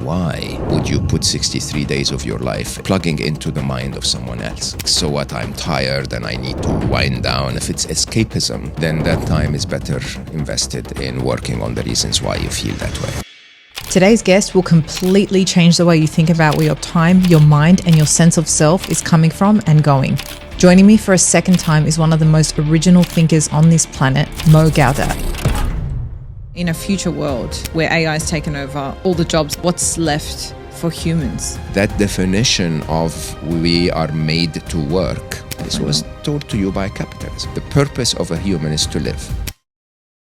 Why would you put 63 days of your life plugging into the mind of someone else? So what, I'm tired and I need to wind down. If it's escapism, then that time is better invested in working on the reasons why you feel that way. Today's guest will completely change the way you think about where your time, your mind, and your sense of self is coming from and going. Joining me for a second time is one of the most original thinkers on this planet, Mo Gawdat. In a future world where AI has taken over all the jobs, what's left for humans? That definition of we are made to work, this was told to you by capitalism. The purpose of a human is to live.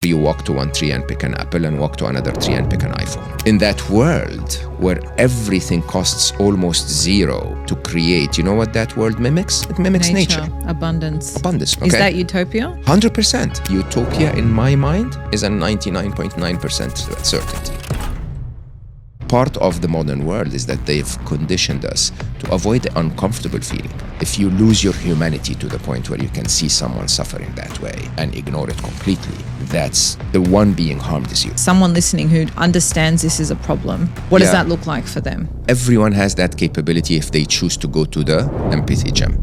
You walk to one tree and pick an apple and walk to another tree and pick an iPhone. In that world where everything costs almost zero to create, you know what that world mimics? It mimics nature. Abundance. Okay? Is that utopia? 100%. Utopia in my mind is a 99.9% certainty. Part of the modern world is that they've conditioned us to avoid the uncomfortable feeling. If you lose your humanity to the point where you can see someone suffering that way and ignore it completely, that's the one being harmed is you. Someone listening who understands this is a problem, what does that look like for them? Everyone has that capability if they choose to go to the empathy gym.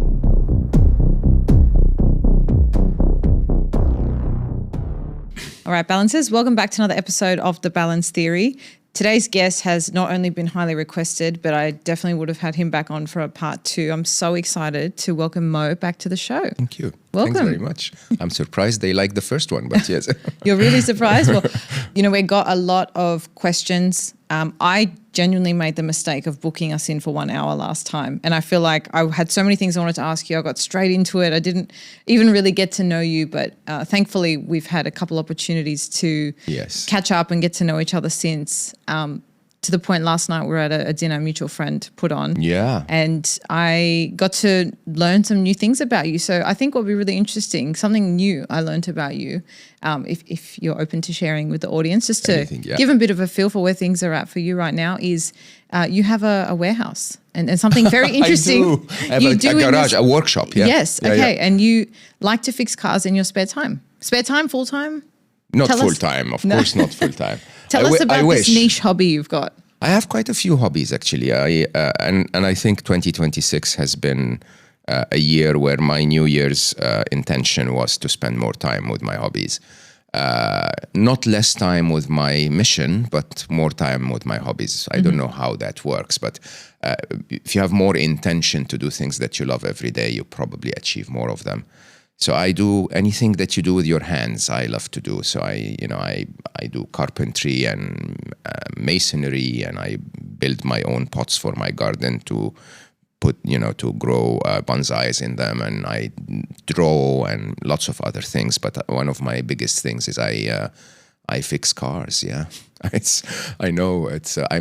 All right, Balancers, welcome back to another episode of The Balance Theory. Today's guest has not only been highly requested, but I definitely would have had him back on for a part two. I'm so excited to welcome Mo back to the show. Thank you. Welcome. Thanks very much. I'm surprised they liked the first one, but yes. You're really surprised? Well, we got a lot of questions. I genuinely made the mistake of booking us in for 1 hour last time. And I feel like I had so many things I wanted to ask you. I got straight into it. I didn't even really get to know you, but thankfully we've had a couple opportunities to catch up and get to know each other since. To the point last night we were at a dinner a mutual friend put on. Yeah. And I got to learn some new things about you. So I think what would be really interesting, something new I learned about you, if you're open to sharing with the audience, just to give a bit of a feel for where things are at for you right now, is you have a warehouse and something very interesting. I do. I have a garage, a workshop. Yeah. Yes. Okay. Yeah. And you like to fix cars in your spare time. Spare time, full time? Not full time, of course, not full time. Tell us about this niche hobby you've got. I have quite a few hobbies actually. And I think 2026 has been a year where my New Year's intention was to spend more time with my hobbies. Not less time with my mission, but more time with my hobbies. I don't know how that works, but if you have more intention to do things that you love every day, you probably achieve more of them. So I do anything that you do with your hands, I love to do. So I do carpentry and masonry, and I build my own pots for my garden to put, to grow bonsais in them, and I draw and lots of other things. But one of my biggest things is I fix cars. Yeah, I'm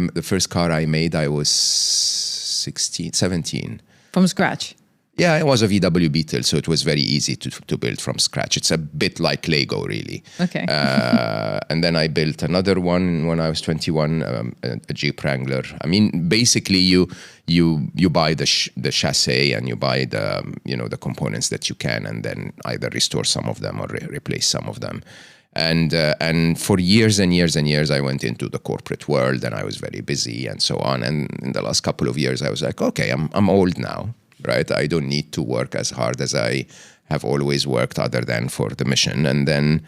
the first car I made. I was 17 from scratch. Yeah, it was a VW Beetle, so it was very easy to build from scratch. It's a bit like Lego, really. Okay. And then I built another one when I was 21, a Jeep Wrangler. I mean, basically, you buy the chassis and you buy the components that you can, and then either restore some of them or replace some of them. And for years and years and years, I went into the corporate world, and I was very busy and so on. And in the last couple of years, I was like, okay, I'm old now. Right, I don't need to work as hard as I have always worked, other than for the mission. And then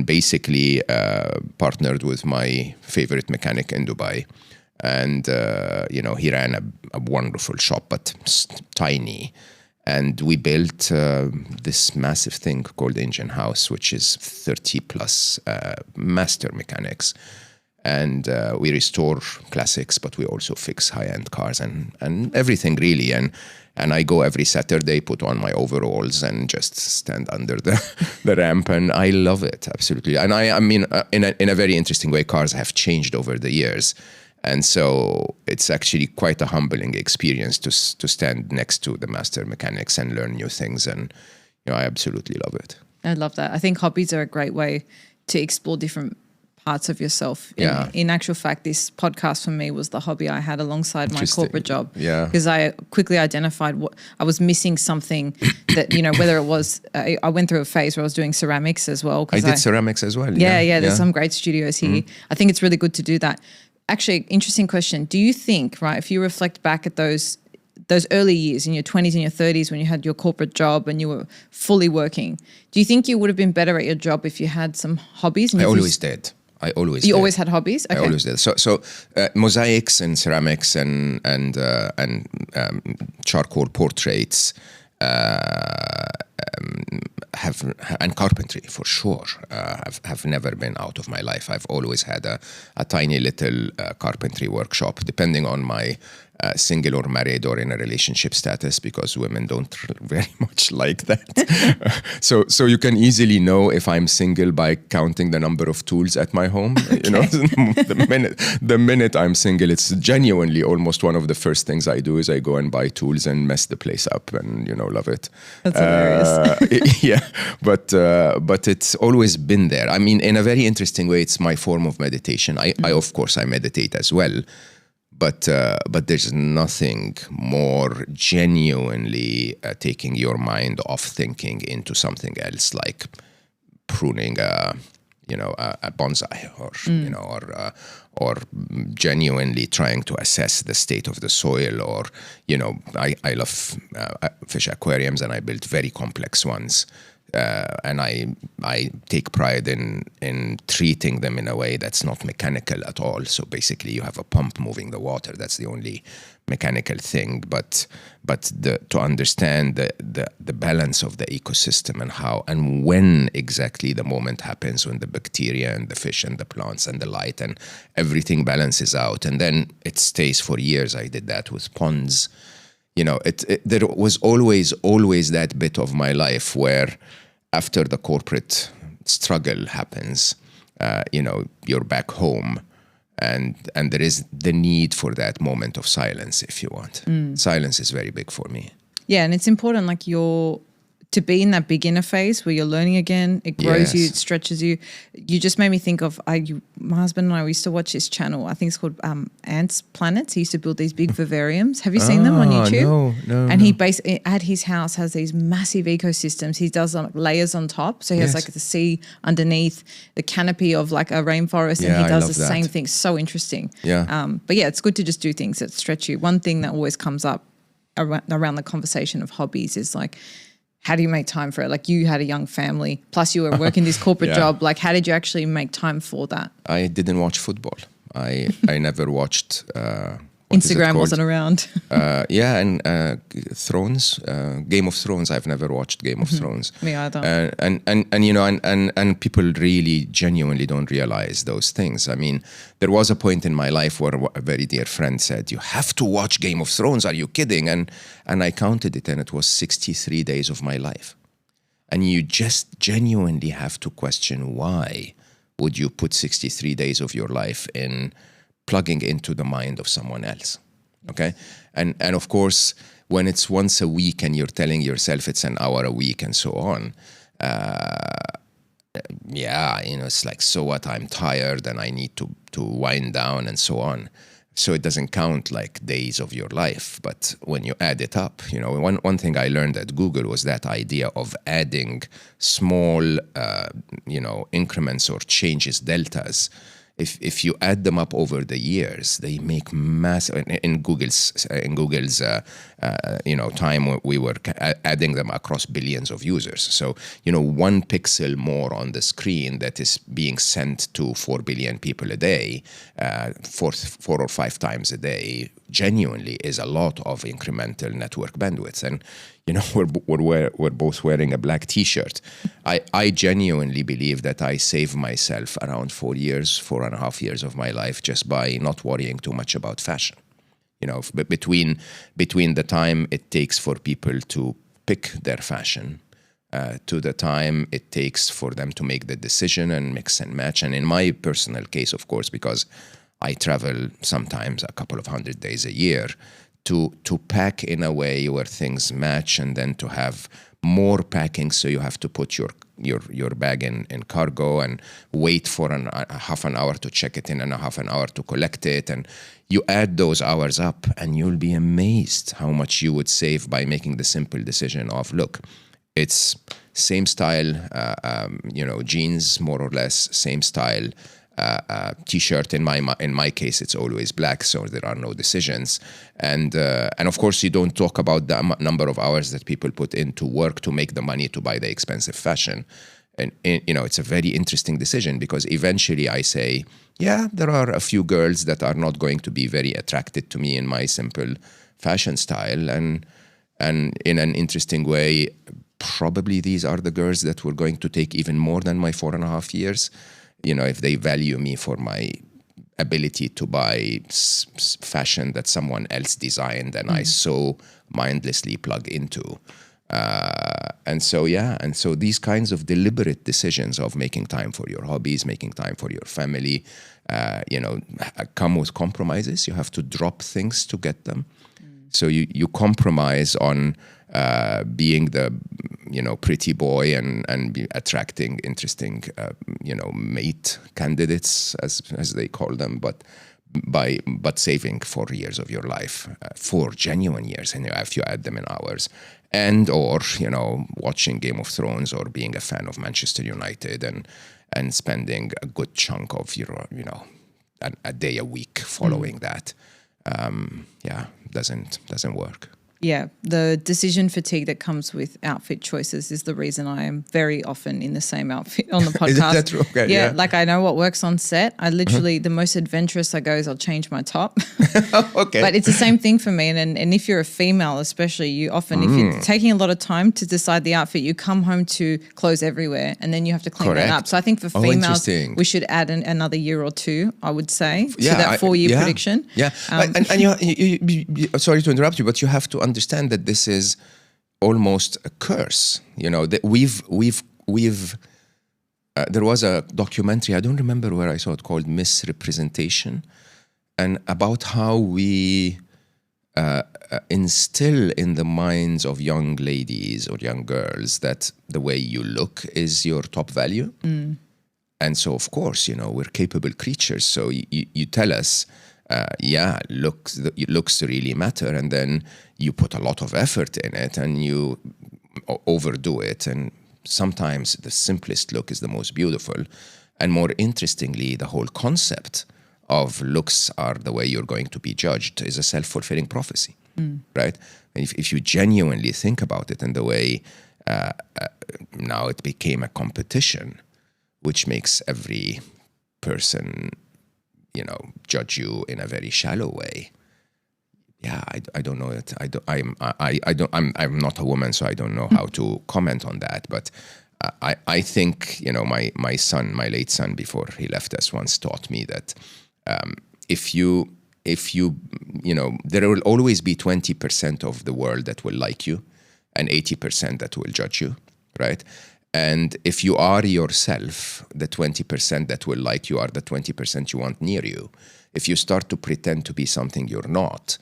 basically partnered with my favorite mechanic in Dubai, and he ran a wonderful shop, but tiny. And we built this massive thing called Engine House, which is 30 plus master mechanics. And we restore classics, but we also fix high-end cars and everything really. And I go every Saturday, put on my overalls and just stand under the ramp. And I love it, absolutely. And I mean, in a very interesting way, cars have changed over the years. And so it's actually quite a humbling experience to stand next to the master mechanics and learn new things. And, I absolutely love it. I love that. I think hobbies are a great way to explore different parts of yourself. In actual fact, this podcast for me was the hobby I had alongside my corporate job. Yeah. Because I quickly identified what I was missing, something that, whether it was, I went through a phase where I was doing ceramics as well. I did ceramics as well. Yeah. There's some great studios here. I think it's really good to do that. Actually, interesting question. Do you think, right, if you reflect back at those early years in your 20s and your 30s when you had your corporate job and you were fully working, do you think you would have been better at your job if you had some hobbies? And I always did. You always had hobbies? Okay. I always did. So mosaics and ceramics and charcoal portraits have and carpentry for sure have never been out of my life. I've always had a tiny little carpentry workshop, depending on my single or married or in a relationship status, because women don't very much like that. So you can easily know if I'm single by counting the number of tools at my home. Okay. You know, the minute I'm single, it's genuinely almost one of the first things I do is I go and buy tools and mess the place up and, you know, love it. That's hilarious. Yeah, but it's always been there. I mean, in a very interesting way, it's my form of meditation. I of course I meditate as well. But there's nothing more genuinely taking your mind off thinking into something else, like pruning a bonsai, or you know, or genuinely trying to assess the state of the soil, or you know, I love fish aquariums, and I built very complex ones. And I take pride in treating them in a way that's not mechanical at all. So basically, you have a pump moving the water. That's the only mechanical thing. But to understand the balance of the ecosystem and how and when exactly the moment happens when the bacteria and the fish and the plants and the light and everything balances out, and then it stays for years. I did that with ponds. You know, there was always that bit of my life where, after the corporate struggle happens, you know, you're back home, and there is the need for that moment of silence, if you want. Silence is very big for me. Yeah, and it's important, like to be in that beginner phase where you're learning again. It grows you, it stretches you. You just made me think of my husband and I, we used to watch this channel. I think it's called Ants Planets. He used to build these big vivariums. Have you seen them on YouTube? No. And he basically at his house has these massive ecosystems. He does like layers on top. So he has like the sea underneath, the canopy of like a rainforest, and he does the same thing. So interesting. Yeah. But yeah, it's good to just do things that stretch you. One thing that always comes up around the conversation of hobbies is like, how do you make time for it? Like, you had a young family, plus you were working this corporate job. Like, how did you actually make time for that? I didn't watch football. I never watched. Instagram wasn't around. And Thrones, Game of Thrones. I've never watched Game of Thrones. Me either. And you know, and people really genuinely don't realize those things. I mean, there was a point in my life where a very dear friend said, "You have to watch Game of Thrones. Are you kidding?" And I counted it, and it was 63 days of my life. And you just genuinely have to question, why would you put 63 days of your life in plugging into the mind of someone else? Okay? And of course, when it's once a week and you're telling yourself it's an hour a week and so on, you know, it's like, so what? I'm tired and I need to wind down and so on. So it doesn't count like days of your life. But when you add it up, you know, one thing I learned at Google was that idea of adding small, you know, increments or changes, deltas. If you add them up over the years, they make massive. In Google's you know, time, we were adding them across billions of users. So, you know, 1 pixel more on the screen that is being sent to 4 billion people a day, 4 or 5 times a day, genuinely is a lot of incremental network bandwidth. And you know, we're both wearing a black T-shirt. I genuinely believe that I save myself around 4.5 years of my life just by not worrying too much about fashion. You know, between the time it takes for people to pick their fashion to the time it takes for them to make the decision and mix and match. And in my personal case, of course, because I travel sometimes a couple of 100 days a year, to pack in a way where things match, and then to have more packing, so you have to put your bag in cargo and wait for a half an hour to check it in and a half an hour to collect it. And you add those hours up and you'll be amazed how much you would save by making the simple decision of, look, it's same style, you know, jeans, more or less, same style, T-shirt. In my case, it's always black, so there are no decisions. And of course, you don't talk about the number of hours that people put into work to make the money to buy the expensive fashion. And it's a very interesting decision, because eventually I say, yeah, there are a few girls that are not going to be very attracted to me in my simple fashion style, and in an interesting way, probably these are the girls that were going to take even more than my 4.5 years. If they value me for my ability to buy fashion that someone else designed and I so mindlessly plug into. And so these kinds of deliberate decisions of making time for your hobbies, making time for your family, come with compromises. You have to drop things to get them. So you compromise on being the pretty boy and be attracting interesting mate candidates, as they call them, but saving 4 years of your life, 4 genuine years, and if you add them in hours, and or watching Game of Thrones or being a fan of Manchester United and spending a good chunk of your a day a week following that, doesn't work. Yeah, the decision fatigue that comes with outfit choices is the reason I am very often in the same outfit on the podcast. Is that true? Okay, yeah, like I know what works on set. I literally, the most adventurous I go is I'll change my top. Okay. But it's the same thing for me. And if you're a female especially, you often, if you're taking a lot of time to decide the outfit, you come home to clothes everywhere and then you have to clean Correct. it up. So I think for females, we should add another year or two, I would say, to that 4-year prediction. Yeah, and you, sorry to interrupt you, but you have to understand that this is almost a curse. That we've there was a documentary, I don't remember where I saw it, called Misrepresentation, and about how we instill in the minds of young ladies or young girls that the way you look is your top value. And so, of course, we're capable creatures. So you tell us, looks really matter, and then you put a lot of effort in it and you overdo it. And sometimes the simplest look is the most beautiful. And more interestingly, the whole concept of looks are the way you're going to be judged is a self-fulfilling prophecy, right? And if you genuinely think about it in the way now it became a competition, which makes every person judge you in a very shallow way. Yeah, I don't know it. I'm not a woman, so I don't know how to comment on that. But I think my son, my late son, before he left us, once taught me that if you there will always be 20% of the world that will like you, and 80% that will judge you, right? And if you are yourself, the 20% that will like you are the 20% you want near you. If you start to pretend to be something you're not,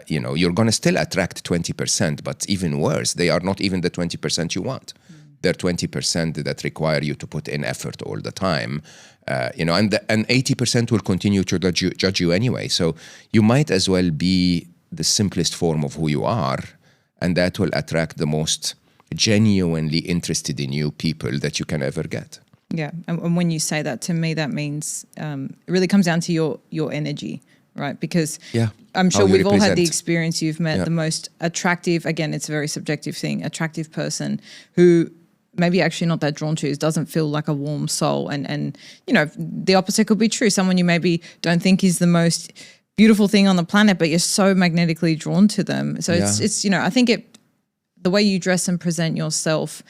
you're going to still attract 20%, but even worse, they are not even the 20% you want. They're 20% that require you to put in effort all the time, and 80% will continue to judge you anyway. So you might as well be the simplest form of who you are, and that will attract the most genuinely interested in you people that you can ever get. Yeah, and when you say that, to me, that means it really comes down to your energy, right? Because I'm sure we've all had the experience. You've met the most attractive, again, it's a very subjective thing, attractive person who maybe actually not that drawn to you, doesn't feel like a warm soul. And the opposite could be true. Someone you maybe don't think is the most beautiful thing on the planet, but you're so magnetically drawn to them. So it's I think the way you dress and present yourself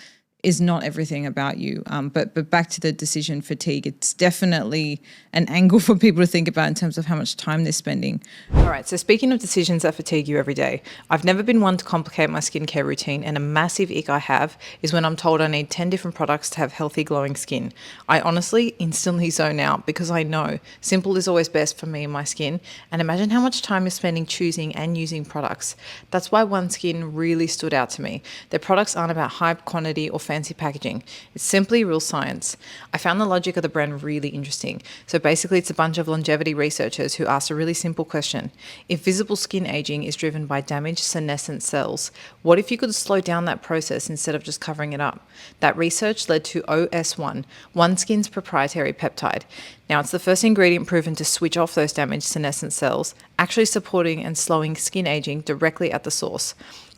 is not everything about you. But back to the decision fatigue, it's definitely an angle for people to think about in terms of how much time they're spending. All right, so speaking of decisions that fatigue you every day, I've never been one to complicate my skincare routine, and a massive ick I have is when I'm told I need 10 different products to have healthy, glowing skin. I honestly instantly zone out because I know simple is always best for me and my skin, and imagine how much time you're spending choosing and using products. That's why OneSkin really stood out to me. Their products aren't about hype, quantity, or fancy fancy packaging. It's simply real science. I found the logic of the brand really interesting. So basically, it's a bunch of longevity researchers who asked a really simple question. If visible skin aging is driven by damaged senescent cells, what if you could slow down that process instead of just covering it up? That research led to OS1, OneSkin's proprietary peptide. Now, it's the first ingredient proven to switch off those damaged senescent cells, actually supporting and slowing skin aging directly at the source.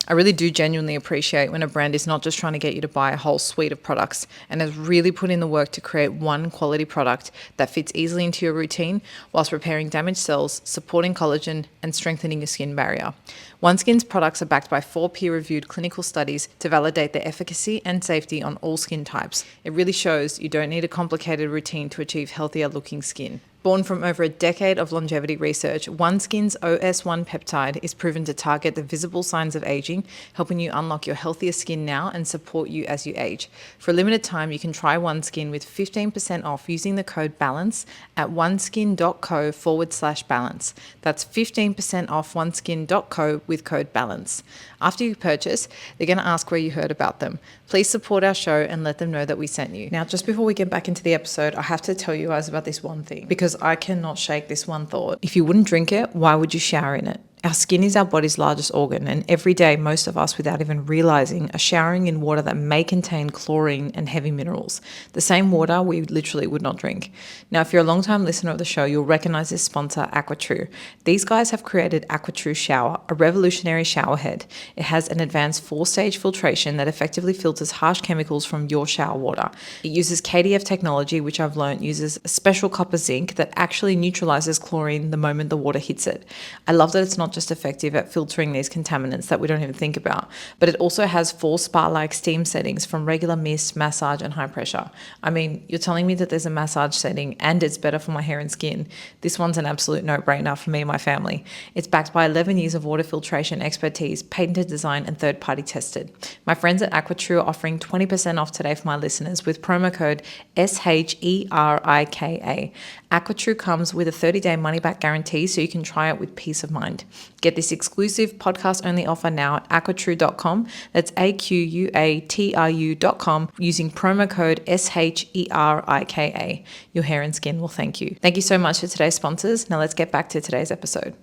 I really do genuinely appreciate when a brand is not just trying to get you to buy a whole suite of products and has really put in the work to create one quality product that fits easily into your routine whilst repairing damaged cells, supporting collagen, and strengthening your skin barrier. OneSkin's products are backed by 4 peer-reviewed clinical studies to validate their efficacy and safety on all skin types. It really shows you don't need a complicated routine to achieve healthier looking skin. Born from over a decade of longevity research, OneSkin's OS1 peptide is proven to target the visible signs of aging, helping you unlock your healthier skin now and support you as you age. For a limited time, you can try OneSkin with 15% off using the code BALANCE at oneskin.co/balance. That's 15% off oneskin.co with code BALANCE. After you purchase, they're going to ask where you heard about them. Please support our show and let them know that we sent you. Now, just before we get back into the episode, I have to tell you guys about this one thing because I cannot shake this one thought. If you wouldn't drink it, why would you shower in it? Our skin is our body's largest organ, and every day, most of us, without even realizing, are showering in water that may contain chlorine and heavy minerals, the same water we literally would not drink. Now, if you're a long-time listener of the show, you'll recognize this sponsor, AquaTrue. These guys have created AquaTrue Shower, a revolutionary shower head. It has an advanced 4-stage filtration that effectively filters harsh chemicals from your shower water. It uses KDF technology, which I've learned uses a special copper zinc that actually neutralizes chlorine the moment the water hits it. I love that it's not just effective at filtering these contaminants that we don't even think about, but it also has 4 spa-like steam settings from regular mist, massage, and high pressure. I mean, you're telling me that there's a massage setting and it's better for my hair and skin. This one's an absolute no-brainer for me and my family. It's backed by 11 years of water filtration expertise, patented design, and third-party tested. My friends at AquaTrue are offering 20% off today for my listeners with promo code SHERIKA. AquaTrue comes with a 30-day money-back guarantee so you can try it with peace of mind. Get this exclusive podcast-only offer now at aquatrue.com. That's AQUATRU.com using promo code SHERIKA. Your hair and skin will thank you. Thank you so much for today's sponsors. Now let's get back to today's episode.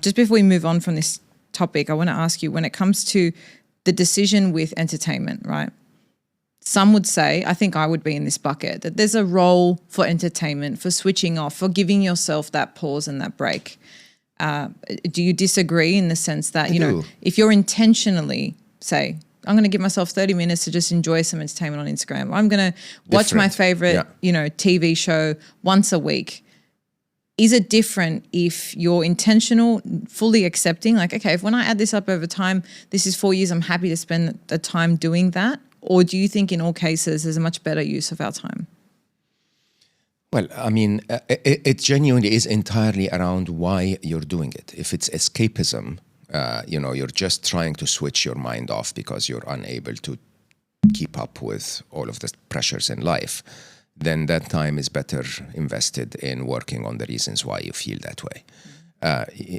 Just before we move on from this topic, I want to ask you, when it comes to the decision with entertainment, right? Some would say, I think I would be in this bucket, that there's a role for entertainment, for switching off, for giving yourself that pause and that break. Do you disagree in the sense that, if you're intentionally, say, I'm going to give myself 30 minutes to just enjoy some entertainment on Instagram. I'm going to watch my favorite, TV show once a week. Is it different if you're intentional, fully accepting, like, okay, if when I add this up over time, this is 4 years, I'm happy to spend the time doing that? Or do you think in all cases there's a much better use of our time? Well, I mean, it genuinely is entirely around why you're doing it. If it's escapism, you're just trying to switch your mind off because you're unable to keep up with all of the pressures in life, then that time is better invested in working on the reasons why you feel that way.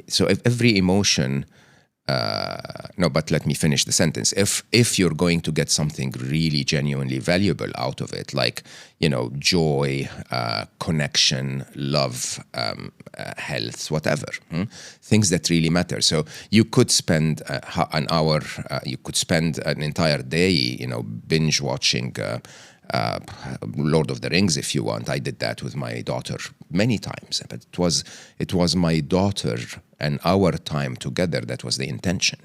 So if every emotion... but let me finish the sentence. If you're going to get something really genuinely valuable out of it, like, joy, connection, love, health, whatever, things that really matter. So you could spend an hour, you could spend an entire day, binge watching Lord of the Rings if you want. I did that with my daughter many times, but it was my daughter and our time together that was the intention.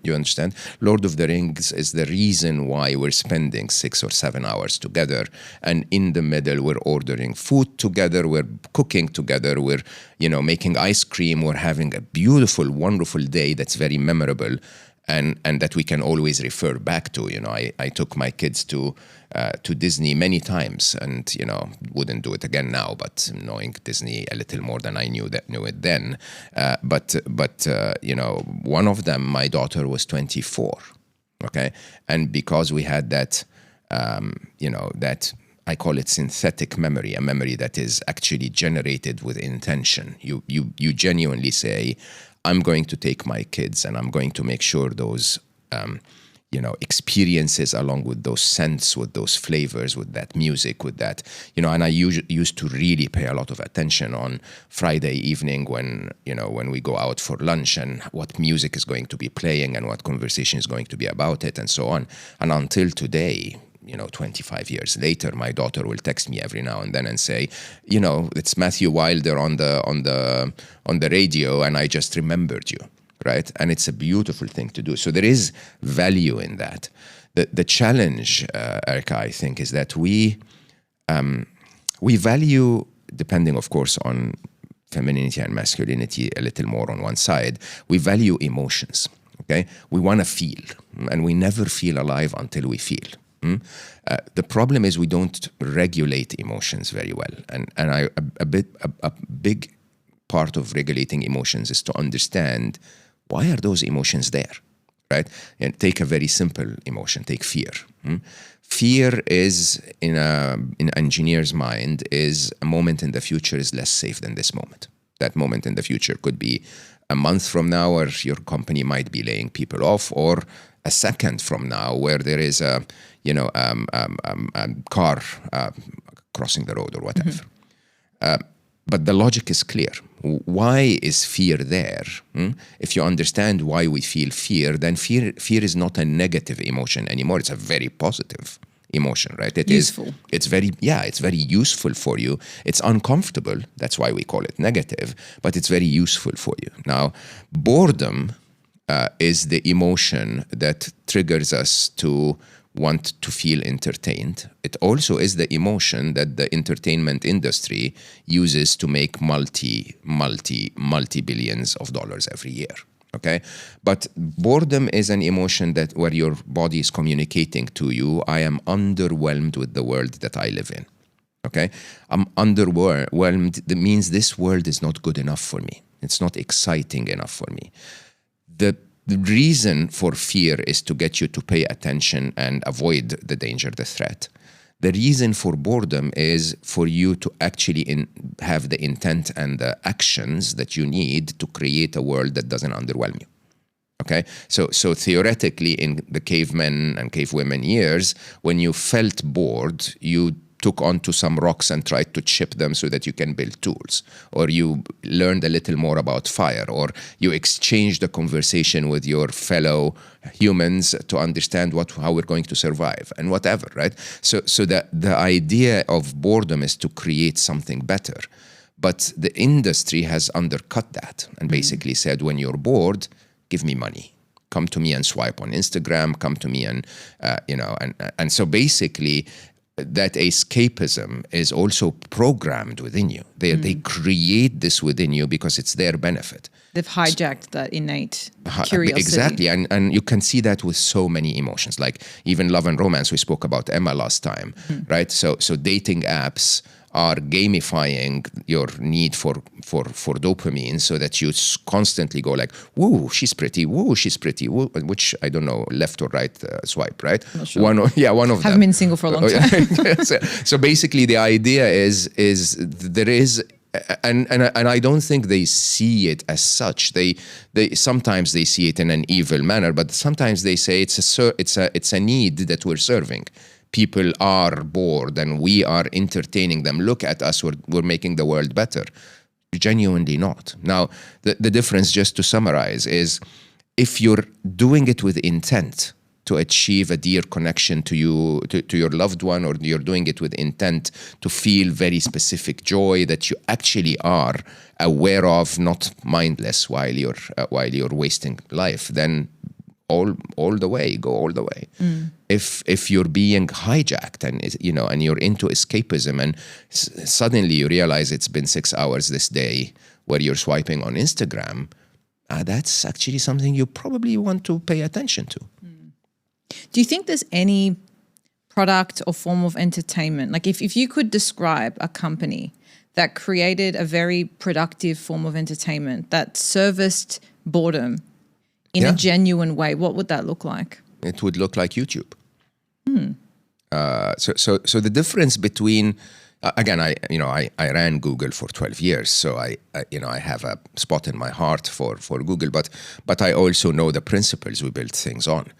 You understand? Lord of the Rings is the reason why we're spending 6 or 7 hours together, and in the middle we're ordering food together, we're cooking together, we're making ice cream, we're having a beautiful, wonderful day that's very memorable. And that we can always refer back to. I took my kids to Disney many times, and wouldn't do it again now. But knowing Disney a little more than I knew it then. But one of them, my daughter was 24. Okay, and because we had that, that I call it synthetic memory, a memory that is actually generated with intention. You genuinely say, I'm going to take my kids and I'm going to make sure those experiences along with those scents, with those flavors, with that music, with that, and I used to really pay a lot of attention on Friday evening when we go out for lunch and what music is going to be playing and what conversation is going to be about it and so on. And until today, 25 years later, my daughter will text me every now and then and say, it's Matthew Wilder on the radio and I just remembered you. Right? And it's a beautiful thing to do. So there is value in that. The challenge, Erika, I think, is that we value, depending, of course, on femininity and masculinity a little more on one side, we value emotions, okay? We want to feel, and we never feel alive until we feel. The problem is we don't regulate emotions very well. And a big part of regulating emotions is to understand, why are those emotions there, right? And take a very simple emotion, take fear. Fear is, in an engineer's mind, is a moment in the future is less safe than this moment. That moment in the future could be a month from now where your company might be laying people off, or a second from now where there is a car crossing the road or whatever. But the logic is clear. Why is fear there? If you understand why we feel fear, then fear is not a negative emotion anymore. It's a very positive emotion, right? It's very useful for you. It's uncomfortable. That's why we call it negative, but it's very useful for you. Now, boredom is the emotion that triggers us to want to feel entertained. It also is the emotion that the entertainment industry uses to make multi-billions of dollars every year. Okay? But boredom is an emotion that where your body is communicating to you, I am underwhelmed with the world that I live in. Okay? I'm underwhelmed. That means this world is not good enough for me. It's not exciting enough for me. The reason for fear is to get you to pay attention and avoid the danger, the threat. The reason for boredom is for you to actually have the intent and the actions that you need to create a world that doesn't underwhelm you. Okay? So theoretically, in the cavemen and cavewomen years, when you felt bored, you took onto some rocks and tried to chip them so that you can build tools, or you learned a little more about fire, or you exchanged a conversation with your fellow humans to understand how we're going to survive and whatever, right? So the idea of boredom is to create something better, but the industry has undercut that and basically said, when you're bored, give me money. Come to me and swipe on Instagram, come to me and, and so basically, that escapism is also programmed within you. They create this within you because it's their benefit. They've hijacked that innate curiosity. Exactly, and you can see that with so many emotions, like even love and romance. We spoke about Emma last time, right? So dating apps are gamifying your need for dopamine so that you constantly go like, woo, she's pretty, woo, which I don't know, left or right swipe, right? Not sure. One of them. Haven't been single for a long time. So basically the idea is there is, and I don't think they see it as such. They sometimes they see it in an evil manner, but sometimes they say it's a need that we're serving. People are bored and we are entertaining them. Look at us, we're making the world better. Genuinely not. Now, the difference, just to summarize, is if you're doing it with intent to achieve a dear connection to you, to your loved one, or you're doing it with intent to feel very specific joy that you actually are aware of, not mindless while you're wasting life, then all the way, go all the way. If you're being hijacked and you're into escapism and suddenly you realize it's been 6 hours this day where you're swiping on Instagram, that's actually something you probably want to pay attention to. Do you think there's any product or form of entertainment, like if you could describe a company that created a very productive form of entertainment that serviced boredom in a genuine way, what would that look like? It would look like YouTube. So the difference between, again, I ran Google for 12 years, so I have a spot in my heart for Google, but I also know the principles we built things on.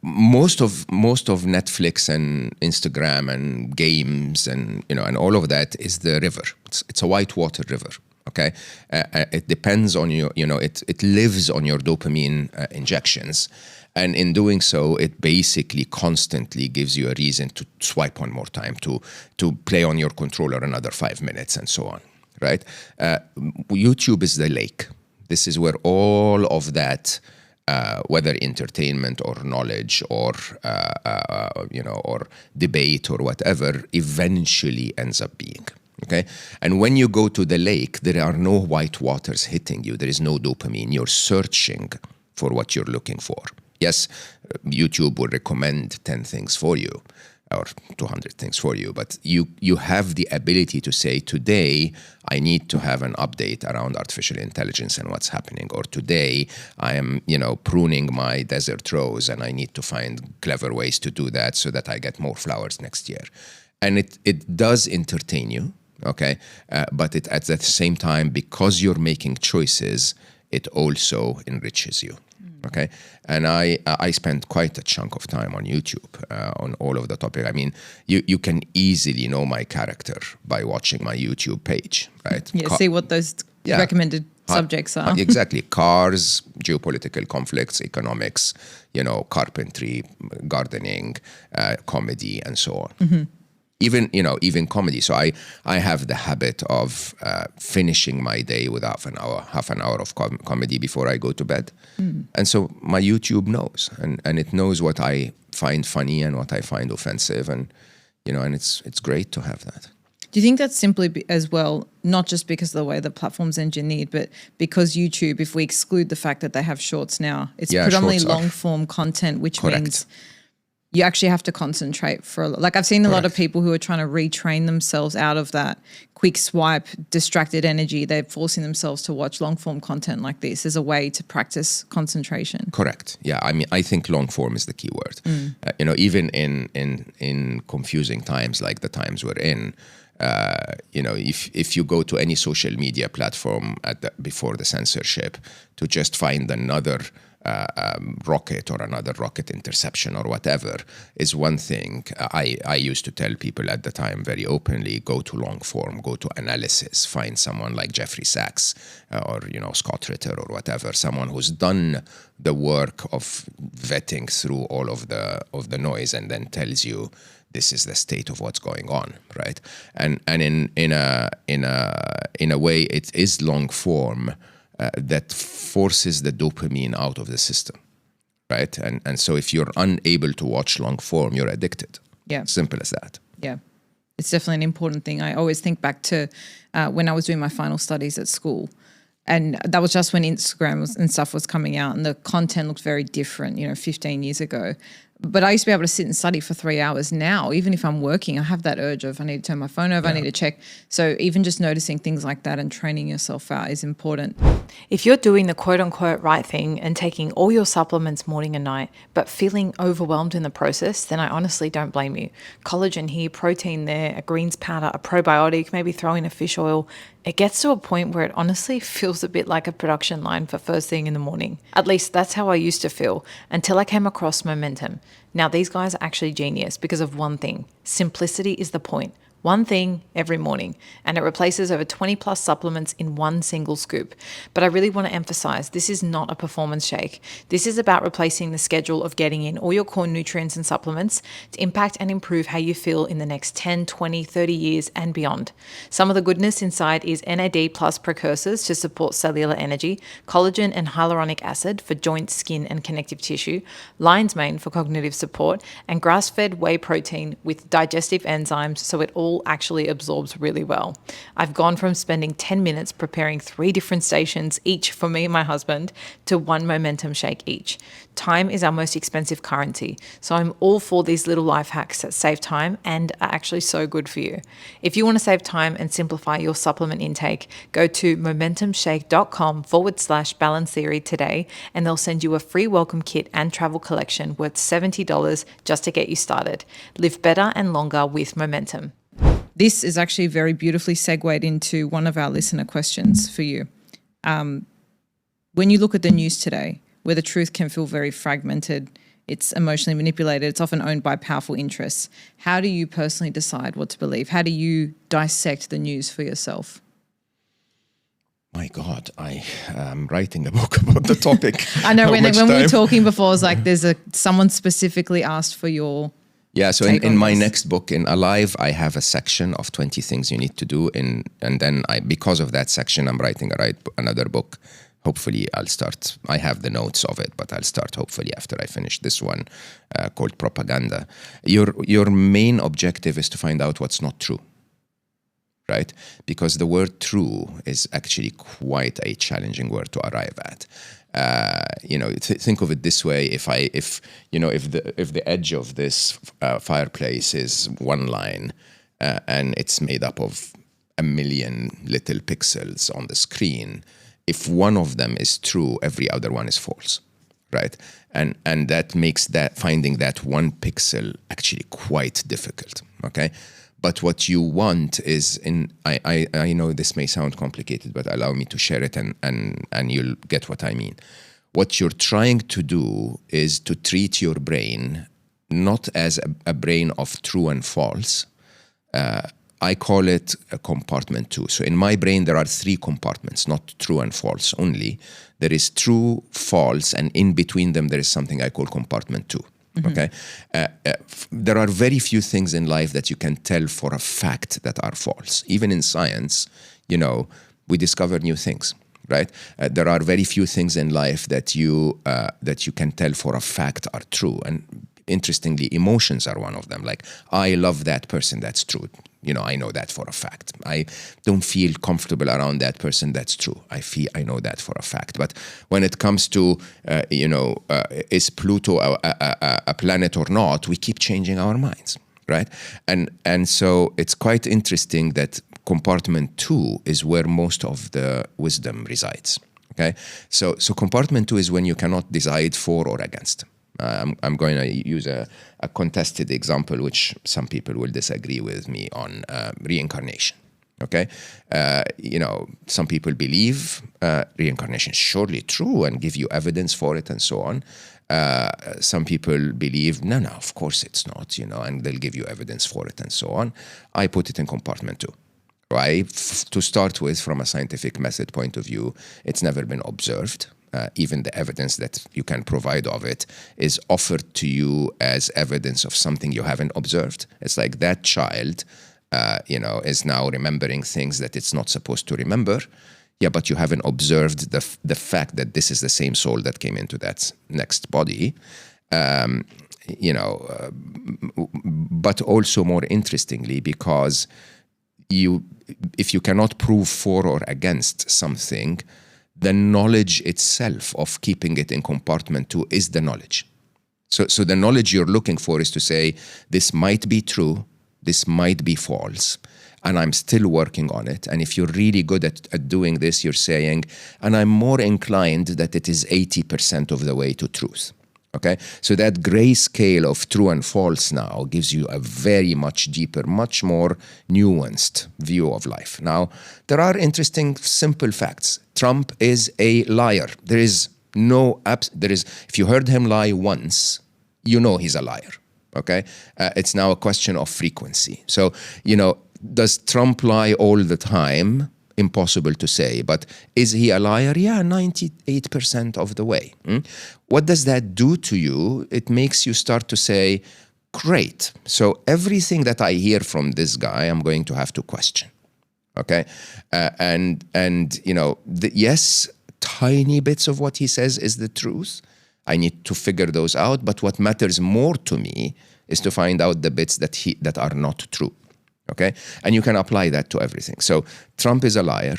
Most of Netflix and Instagram and games and and all of that is the river. It's a whitewater river. Okay, it depends on you. It lives on your dopamine injections, and in doing so, it basically constantly gives you a reason to swipe one more time, to play on your controller another 5 minutes, and so on. Right? YouTube is the lake. This is where all of that, whether entertainment or knowledge or or debate or whatever, eventually ends up being. Okay, and when you go to the lake, there are no white waters hitting you. There is no dopamine. You're searching for what you're looking for. Yes, YouTube will recommend 10 things for you or 200 things for you, but you have the ability to say, today I need to have an update around artificial intelligence and what's happening, or today I am pruning my desert rose and I need to find clever ways to do that so that I get more flowers next year. And it does entertain you. Okay, but at the same time, because you're making choices, it also enriches you. Okay, and I spent quite a chunk of time on YouTube on all of the topic. I mean, you can easily know my character by watching my YouTube page, right? Yeah, see what those recommended subjects are. Exactly, cars, geopolitical conflicts, economics, carpentry, gardening, comedy, and so on. Mm-hmm. Even comedy. So I have the habit of finishing my day with half an hour of comedy before I go to bed. And so my YouTube knows, and it knows what I find funny and what I find offensive, and and it's great to have that. Do you think that's simply as well, not just because of the way the platform's engineered, but because YouTube, if we exclude the fact that they have shorts now, it's predominantly long form content, which means you actually have to concentrate I've seen a lot of people who are trying to retrain themselves out of that quick swipe, distracted energy. They're forcing themselves to watch long form content like this as a way to practice concentration. Correct. Yeah. I mean, I think long form is the key word. Even in confusing times like the times we're in, if you go to any social media platform before the censorship, to just find another rocket or another rocket interception or whatever is one thing. I used to tell people at the time very openly, go to long form, go to analysis, find someone like Jeffrey Sachs or Scott Ritter or whatever, someone who's done the work of vetting through all of the noise and then tells you this is the state of what's going on, right? And in a way, it is long form that forces the dopamine out of the system, right? And so if you're unable to watch long form, you're addicted. Yeah. Simple as that. Yeah. It's definitely an important thing. I always think back to when I was doing my final studies at school, and that was just when Instagram and stuff was coming out, and the content looked very different, 15 years ago. But I used to be able to sit and study for 3 hours. Now, even if I'm working, I have that urge of I need to turn my phone over, I need to check. So even just noticing things like that and training yourself out is important. If you're doing the quote unquote right thing and taking all your supplements morning and night, but feeling overwhelmed in the process, then I honestly don't blame you. Collagen here, protein there, a greens powder, a probiotic, maybe throw in a fish oil. It gets to a point where it honestly feels a bit like a production line for first thing in the morning. At least that's how I used to feel until I came across Momentum. Now, these guys are actually genius because of one thing. Simplicity is the point. One thing every morning, and it replaces over 20 plus supplements in one single scoop. But I really want to emphasize, this is not a performance shake. This is about replacing the schedule of getting in all your core nutrients and supplements to impact and improve how you feel in the next 10, 20, 30 years and beyond. Some of the goodness inside is NAD plus precursors to support cellular energy, collagen and hyaluronic acid for joint, skin and connective tissue, lion's mane for cognitive support, and grass-fed whey protein with digestive enzymes so it all actually absorbs really well. I've gone from spending 10 minutes preparing 3 different stations, each for me and my husband, to 1 Momentum shake each. Time is our most expensive currency, so I'm all for these little life hacks that save time and are actually so good for you. If you want to save time and simplify your supplement intake, go to momentumshake.com/balance theory today, and they'll send you a free welcome kit and travel collection worth $70 just to get you started. Live better and longer with Momentum. This is actually very beautifully segued into one of our listener questions for you. When you look at the news today, where the truth can feel very fragmented, It's emotionally manipulated. It's often owned by powerful interests. How do you personally decide what to believe? How do you dissect the news for yourself? My God, I am writing a book about the topic. I know when we were time? talking before, I was like, someone specifically asked for your Yeah, so take in on my this. next book, in Alive, I have a section of 20 things you need to do. And then because of that section, I'm writing another book. Hopefully I have the notes of it, but I'll start hopefully after I finish this one called Propaganda. Your main objective is to find out what's not true, right? Because the word true is actually quite a challenging word to arrive at. Think of it this way: if the edge of this fireplace is one line, and it's made up of a million little pixels on the screen, if one of them is true, every other one is false, right? And that makes finding that one pixel actually quite difficult. Okay. But what you want is, I know this may sound complicated, but allow me to share it and you'll get what I mean. What you're trying to do is to treat your brain not as a brain of true and false. I call it a compartment 2. So in my brain, there are 3 compartments, not true and false only. There is true, false, and in between them, there is something I call compartment 2. Okay, there are very few things in life that you can tell for a fact that are false. Even in science, we discover new things, right? There are very few things in life that you can tell for a fact are true. And interestingly, emotions are one of them. Like, I love that person, that's true. I know that for a fact. I don't feel comfortable around that person, that's true. I know that for a fact. But when it comes to, is Pluto a planet or not, we keep changing our minds, right? And so it's quite interesting that compartment 2 is where most of the wisdom resides, okay? So compartment 2 is when you cannot decide for or against. I'm going to use a contested example, which some people will disagree with me on, reincarnation. Okay, some people believe reincarnation is surely true and give you evidence for it and so on. Some people believe, no, of course it's not, and they'll give you evidence for it and so on. I put it in compartment 2. Right? To start with, from a scientific method point of view, it's never been observed. Even the evidence that you can provide of it is offered to you as evidence of something you haven't observed. It's like that child, is now remembering things that it's not supposed to remember. Yeah, but you haven't observed the fact that this is the same soul that came into that next body. But also more interestingly, because if you cannot prove for or against something, the knowledge itself of keeping it in compartment 2 is the knowledge. So the knowledge you're looking for is to say, this might be true, this might be false, and I'm still working on it. And if you're really good at doing this, you're saying, and I'm more inclined that it is 80% of the way to truth. Okay, so that gray scale of true and false now gives you a very much deeper, much more nuanced view of life. Now, there are interesting, simple facts. Trump is a liar. if you heard him lie once, he's a liar. Okay, it's now a question of frequency. So, does Trump lie all the time? Impossible to say, but is he a liar? Yeah, 98% of the way. What does that do to you? It makes you start to say, great, so everything that I hear from this guy, I'm going to have to question. Okay, yes, tiny bits of what he says is the truth. I need to figure those out, but what matters more to me is to find out the bits that are not true. Okay, and you can apply that to everything. So Trump is a liar,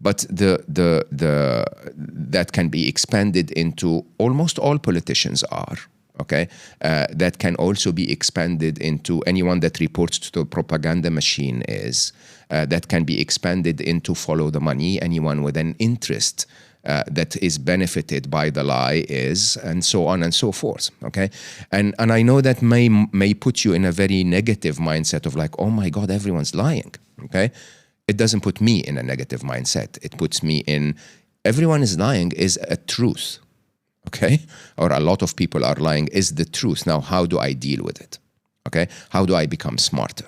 but that can be expanded into almost all politicians are. Okay, that can also be expanded into anyone that reports to the propaganda machine is. That can be expanded into follow the money. Anyone with an interest that is benefited by the lie is, and so on and so forth. Okay, and I know that may put you in a very negative mindset of like, oh my God, everyone's lying. Okay, it doesn't put me in a negative mindset. It puts me in, everyone is lying is a truth. okay, or a lot of people are lying, is the truth. Now, how do I deal with it? Okay, how do I become smarter?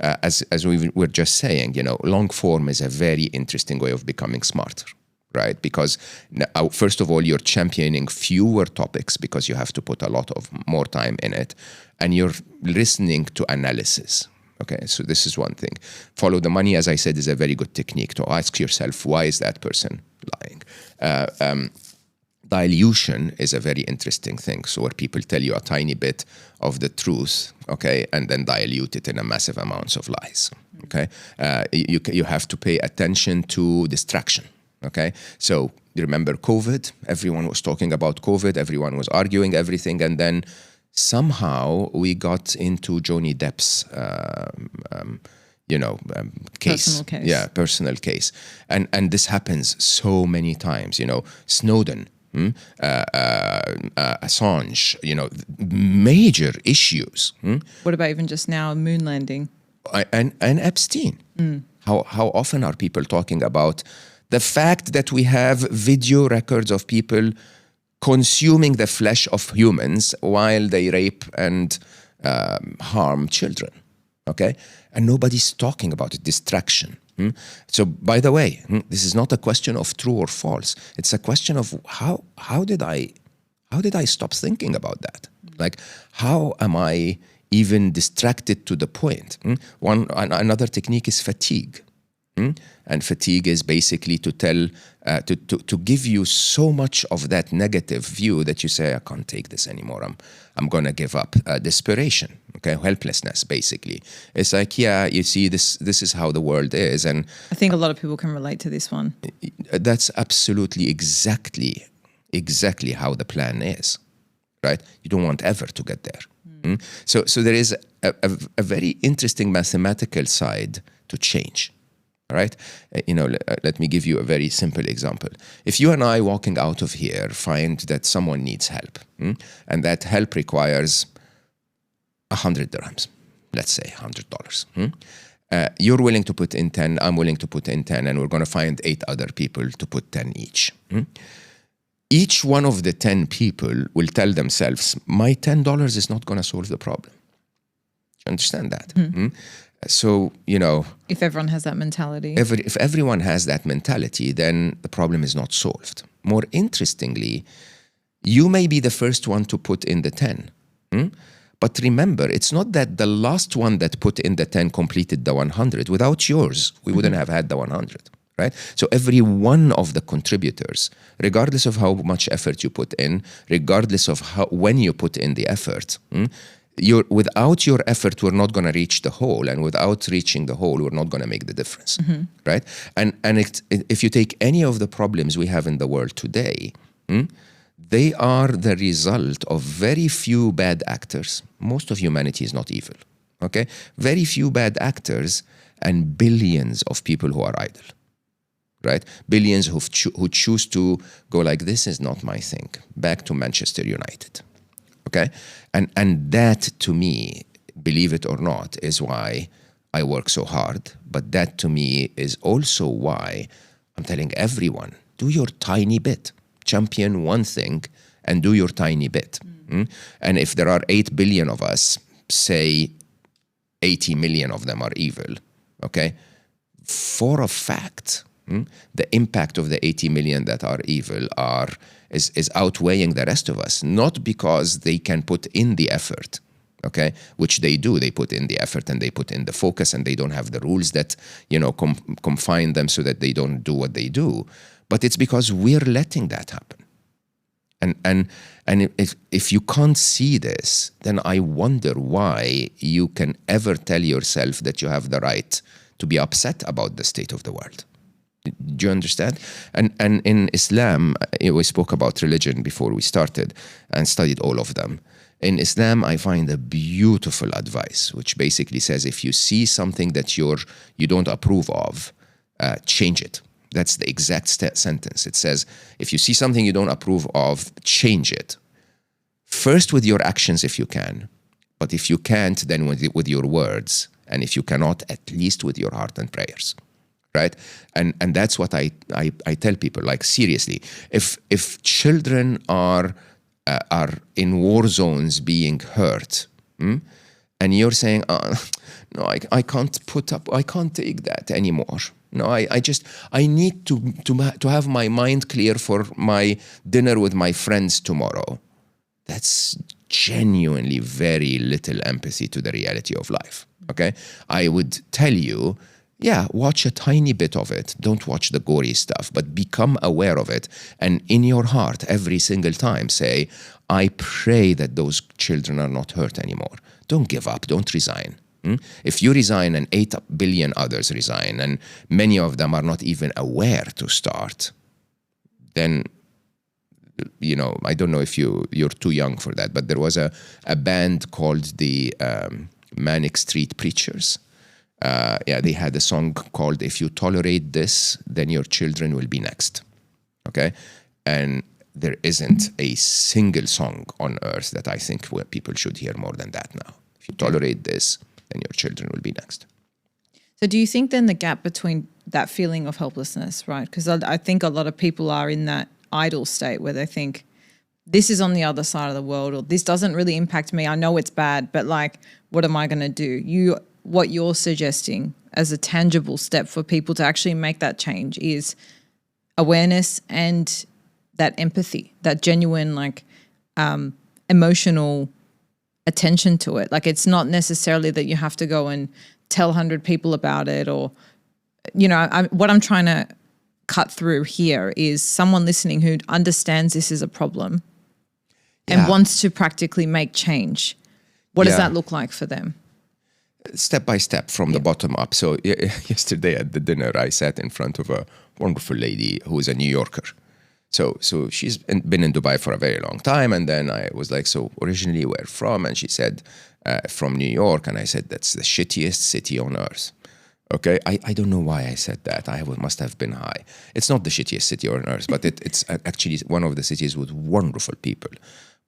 As we were just saying, long form is a very interesting way of becoming smarter, right? Because first of all, you're championing fewer topics because you have to put a lot of more time in it, and you're listening to analysis. Okay, so this is one thing. Follow the money, as I said, is a very good technique to ask yourself, why is that person lying? Dilution is a very interesting thing. So where people tell you a tiny bit of the truth, okay, and then dilute it in a massive amounts of lies, okay? You have to pay attention to distraction, okay? So you remember COVID? Everyone was talking about COVID. Everyone was arguing everything. And then somehow we got into Johnny Depp's case. Personal case. Yeah, personal case. And this happens so many times, Snowden, Assange, major issues. What about even just now, moon landing? And Epstein. How often are people talking about the fact that we have video records of people consuming the flesh of humans while they rape and harm children, okay? And nobody's talking about it, distraction. So, by the way, this is not a question of true or false. It's a question of how did I stop thinking about that? Like, how am I even distracted to the point? Another technique is fatigue. And fatigue is basically to tell, to give you so much of that negative view that you say, I can't take this anymore. I'm going to give up. Desperation, okay, helplessness, basically. It's like, yeah, you see, this is how the world is. And I think a lot of people can relate to this one. That's absolutely exactly how the plan is, right? You don't want ever to get there. So there is a very interesting mathematical side to change. Right? Let me give you a very simple example. If you and I walking out of here find that someone needs help, and that help requires 100 dirhams, let's say $100, you're willing to put in 10, I'm willing to put in 10, and we're going to find 8 other people to put 10 each. Each one of the 10 people will tell themselves, my $10 is not going to solve the problem. You understand that? So, if everyone has that mentality. If everyone has that mentality, then the problem is not solved. More interestingly, you may be the first one to put in the 10. But remember, it's not that the last one that put in the 10 completed the 100. Without yours, we wouldn't have had the 100, right? So every one of the contributors, regardless of how much effort you put in, regardless of when you put in the effort, without your effort, we're not going to reach the whole, and without reaching the whole, we're not going to make the difference, right? And if you take any of the problems we have in the world today, they are the result of very few bad actors. Most of humanity is not evil, okay? Very few bad actors and billions of people who are idle, right? Billions who choose to go like, this is not my thing, back to Manchester United. Okay, and that to me, believe it or not, is why I work so hard. But that to me is also why I'm telling everyone, do your tiny bit. Champion one thing and do your tiny bit. And if there are 8 billion of us, say 80 million of them are evil, okay? For a fact, the impact of the 80 million that are evil is outweighing the rest of us, not because they can put in the effort, okay, which they do. They put in the effort and they put in the focus, and they don't have the rules that confine them so that they don't do what they do. But it's because we're letting that happen. And if you can't see this, then I wonder why you can ever tell yourself that you have the right to be upset about the state of the world. Do you understand? And in Islam, we spoke about religion before we started and studied all of them. In Islam, I find a beautiful advice, which basically says if you see something that you don't approve of, change it. That's the exact sentence. It says, if you see something you don't approve of, change it. First with your actions if you can, but if you can't, then with your words, and if you cannot, at least with your heart and prayers. right? And that's what I tell people, like, seriously, if children are in war zones being hurt, and you're saying, no, I can't put up, I can't take that anymore. No, I need to have my mind clear for my dinner with my friends tomorrow. That's genuinely very little empathy to the reality of life, okay? I would tell you, yeah, watch a tiny bit of it. Don't watch the gory stuff, but become aware of it. And in your heart, every single time, say, I pray that those children are not hurt anymore. Don't give up. Don't resign. If you resign and 8 billion others resign, and many of them are not even aware to start, then, you know, I don't know if you're too young for that, but there was a band called the Manic Street Preachers. They had a song called If You Tolerate This, Then Your Children Will Be Next. Okay? And there isn't a single song on earth that I think where people should hear more than that now. If you tolerate this, then your children will be next. So do you think then the gap between that feeling of helplessness, right? Because I think a lot of people are in that idle state where they think this is on the other side of the world, or this doesn't really impact me. I know it's bad, but like, what am I going to do? What you're suggesting as a tangible step for people to actually make that change is awareness and that empathy, that genuine, like, emotional attention to it. Like, it's not necessarily that you have to go and tell 100 people about it, or, you know, what I'm trying to cut through here is someone listening who understands this is a problem and wants to practically make change. What does that look like for them? Step by step from the bottom up. So yesterday at the dinner, I sat in front of a wonderful lady who is a New Yorker. So she's been in Dubai for a very long time. And then I was like, so originally where from? And she said, from New York. And I said, that's the shittiest city on earth. Okay, I don't know why I said that. I must have been high. It's not the shittiest city on earth, but it's actually one of the cities with wonderful people.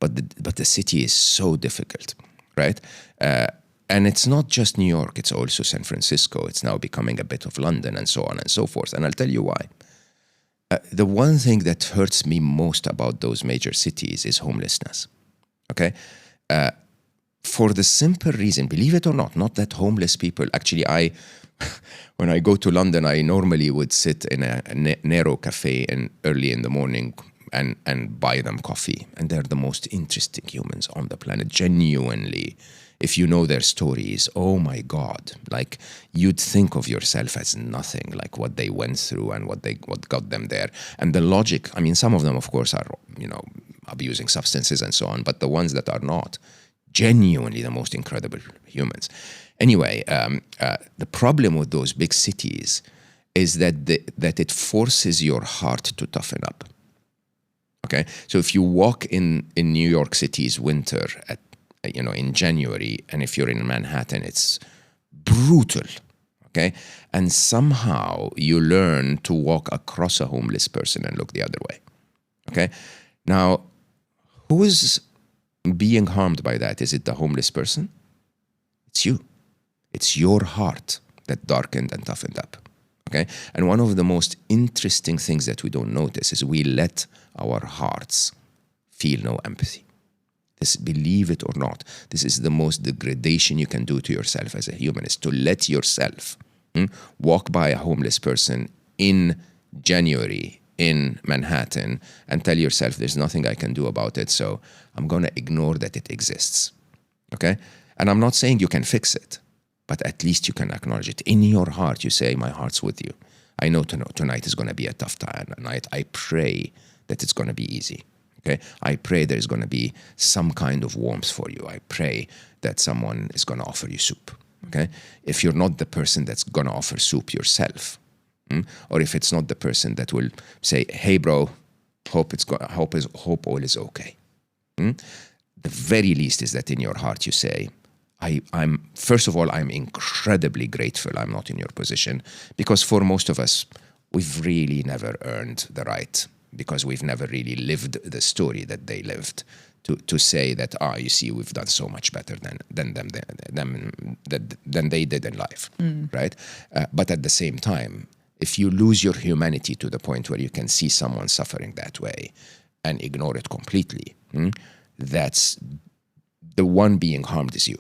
But the city is so difficult, right? And it's not just New York, it's also San Francisco. It's now becoming a bit of London and so on and so forth. And I'll tell you why. The one thing that hurts me most about those major cities is homelessness, okay? For the simple reason, believe it or not that homeless people, actually when I go to London, I normally would sit in a narrow cafe early in the morning and buy them coffee. And they're the most interesting humans on the planet, genuinely. If you know their stories, oh my God, like, you'd think of yourself as nothing, like what they went through and what got them there. And the logic, I mean, some of them, of course, are, you know, abusing substances and so on, but the ones that are not, genuinely the most incredible humans. Anyway, the problem with those big cities is that it forces your heart to toughen up. Okay, so if you walk in New York City's winter in January, and if you're in Manhattan, it's brutal. Okay, and somehow you learn to walk across a homeless person and look the other way. Okay, now who is being harmed by that? Is it the homeless person? It's you. It's your heart that darkened and toughened up. Okay? And one of the most interesting things that we don't notice is we let our hearts feel no empathy. Believe it or not, this is the most degradation you can do to yourself as a human, is to let yourself walk by a homeless person in January in Manhattan and tell yourself there's nothing I can do about it, so I'm going to ignore that it exists. Okay? And I'm not saying you can fix it, but at least you can acknowledge it. In your heart, you say, my heart's with you. I know tonight is going to be a tough time. Tonight, I pray that it's going to be easy. Okay? I pray there's going to be some kind of warmth for you. I pray that someone is going to offer you soup. Okay? If you're not the person that's going to offer soup yourself, or if it's not the person that will say, hey, bro, hope all is okay. The very least is that in your heart you say, I'm first of all, I'm incredibly grateful I'm not in your position, because for most of us, we've really never earned the right, because we've never really lived the story that they lived, to say that, you see, we've done so much better than they did in life, right? But at the same time, if you lose your humanity to the point where you can see someone suffering that way and ignore it completely, that's the one being harmed is you.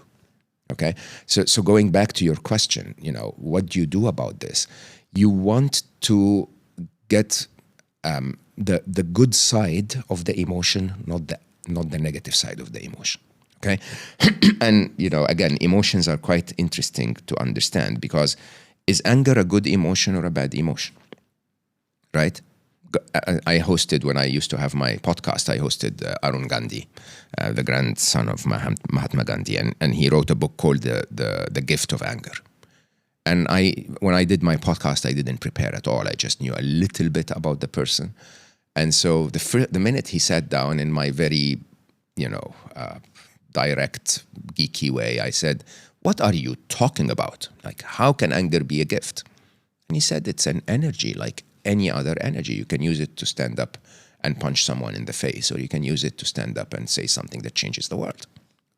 Okay, so going back to your question, what do you do about this? You want to get the good side of the emotion, not the negative side of the emotion. Okay, and again, emotions are quite interesting to understand, because is anger a good emotion or a bad emotion? Right? I hosted, when I used to have my podcast, I hosted Arun Gandhi, the grandson of Mahatma Gandhi, and he wrote a book called The Gift of Anger. And when I did my podcast, I didn't prepare at all. I just knew a little bit about the person. And so the minute he sat down, in my very, direct, geeky way, I said, "What are you talking about? Like, how can anger be a gift?" And he said, "It's an energy like any other energy. You can use it to stand up and punch someone in the face, or you can use it to stand up and say something that changes the world."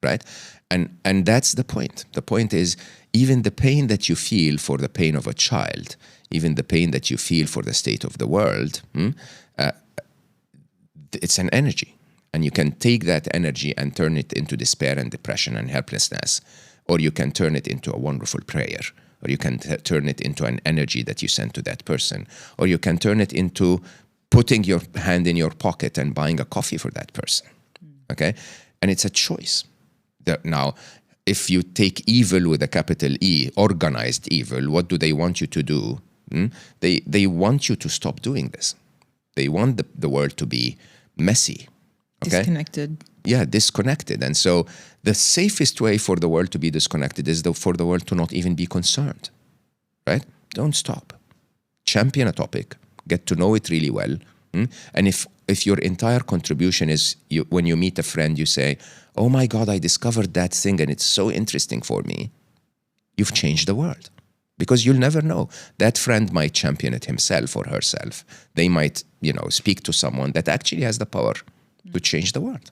Right? And that's the point. The point is, even the pain that you feel for the pain of a child, even the pain that you feel for the state of the world, it's an energy. And you can take that energy and turn it into despair and depression and helplessness, or you can turn it into a wonderful prayer, or you can turn it into an energy that you send to that person, or you can turn it into putting your hand in your pocket and buying a coffee for that person. Okay? And it's a choice. Now, if you take evil with a capital E, organized evil, what do they want you to do? They want you to stop doing this. They want the world to be messy. Okay? Disconnected. Yeah, disconnected. And so the safest way for the world to be disconnected is for the world to not even be concerned. Right? Don't stop. Champion a topic. Get to know it really well. And if your entire contribution is, when you meet a friend, you say, "Oh my God, I discovered that thing and it's so interesting for me," you've changed the world. Because you'll never know. That friend might champion it himself or herself. They might, speak to someone that actually has the power to change the world.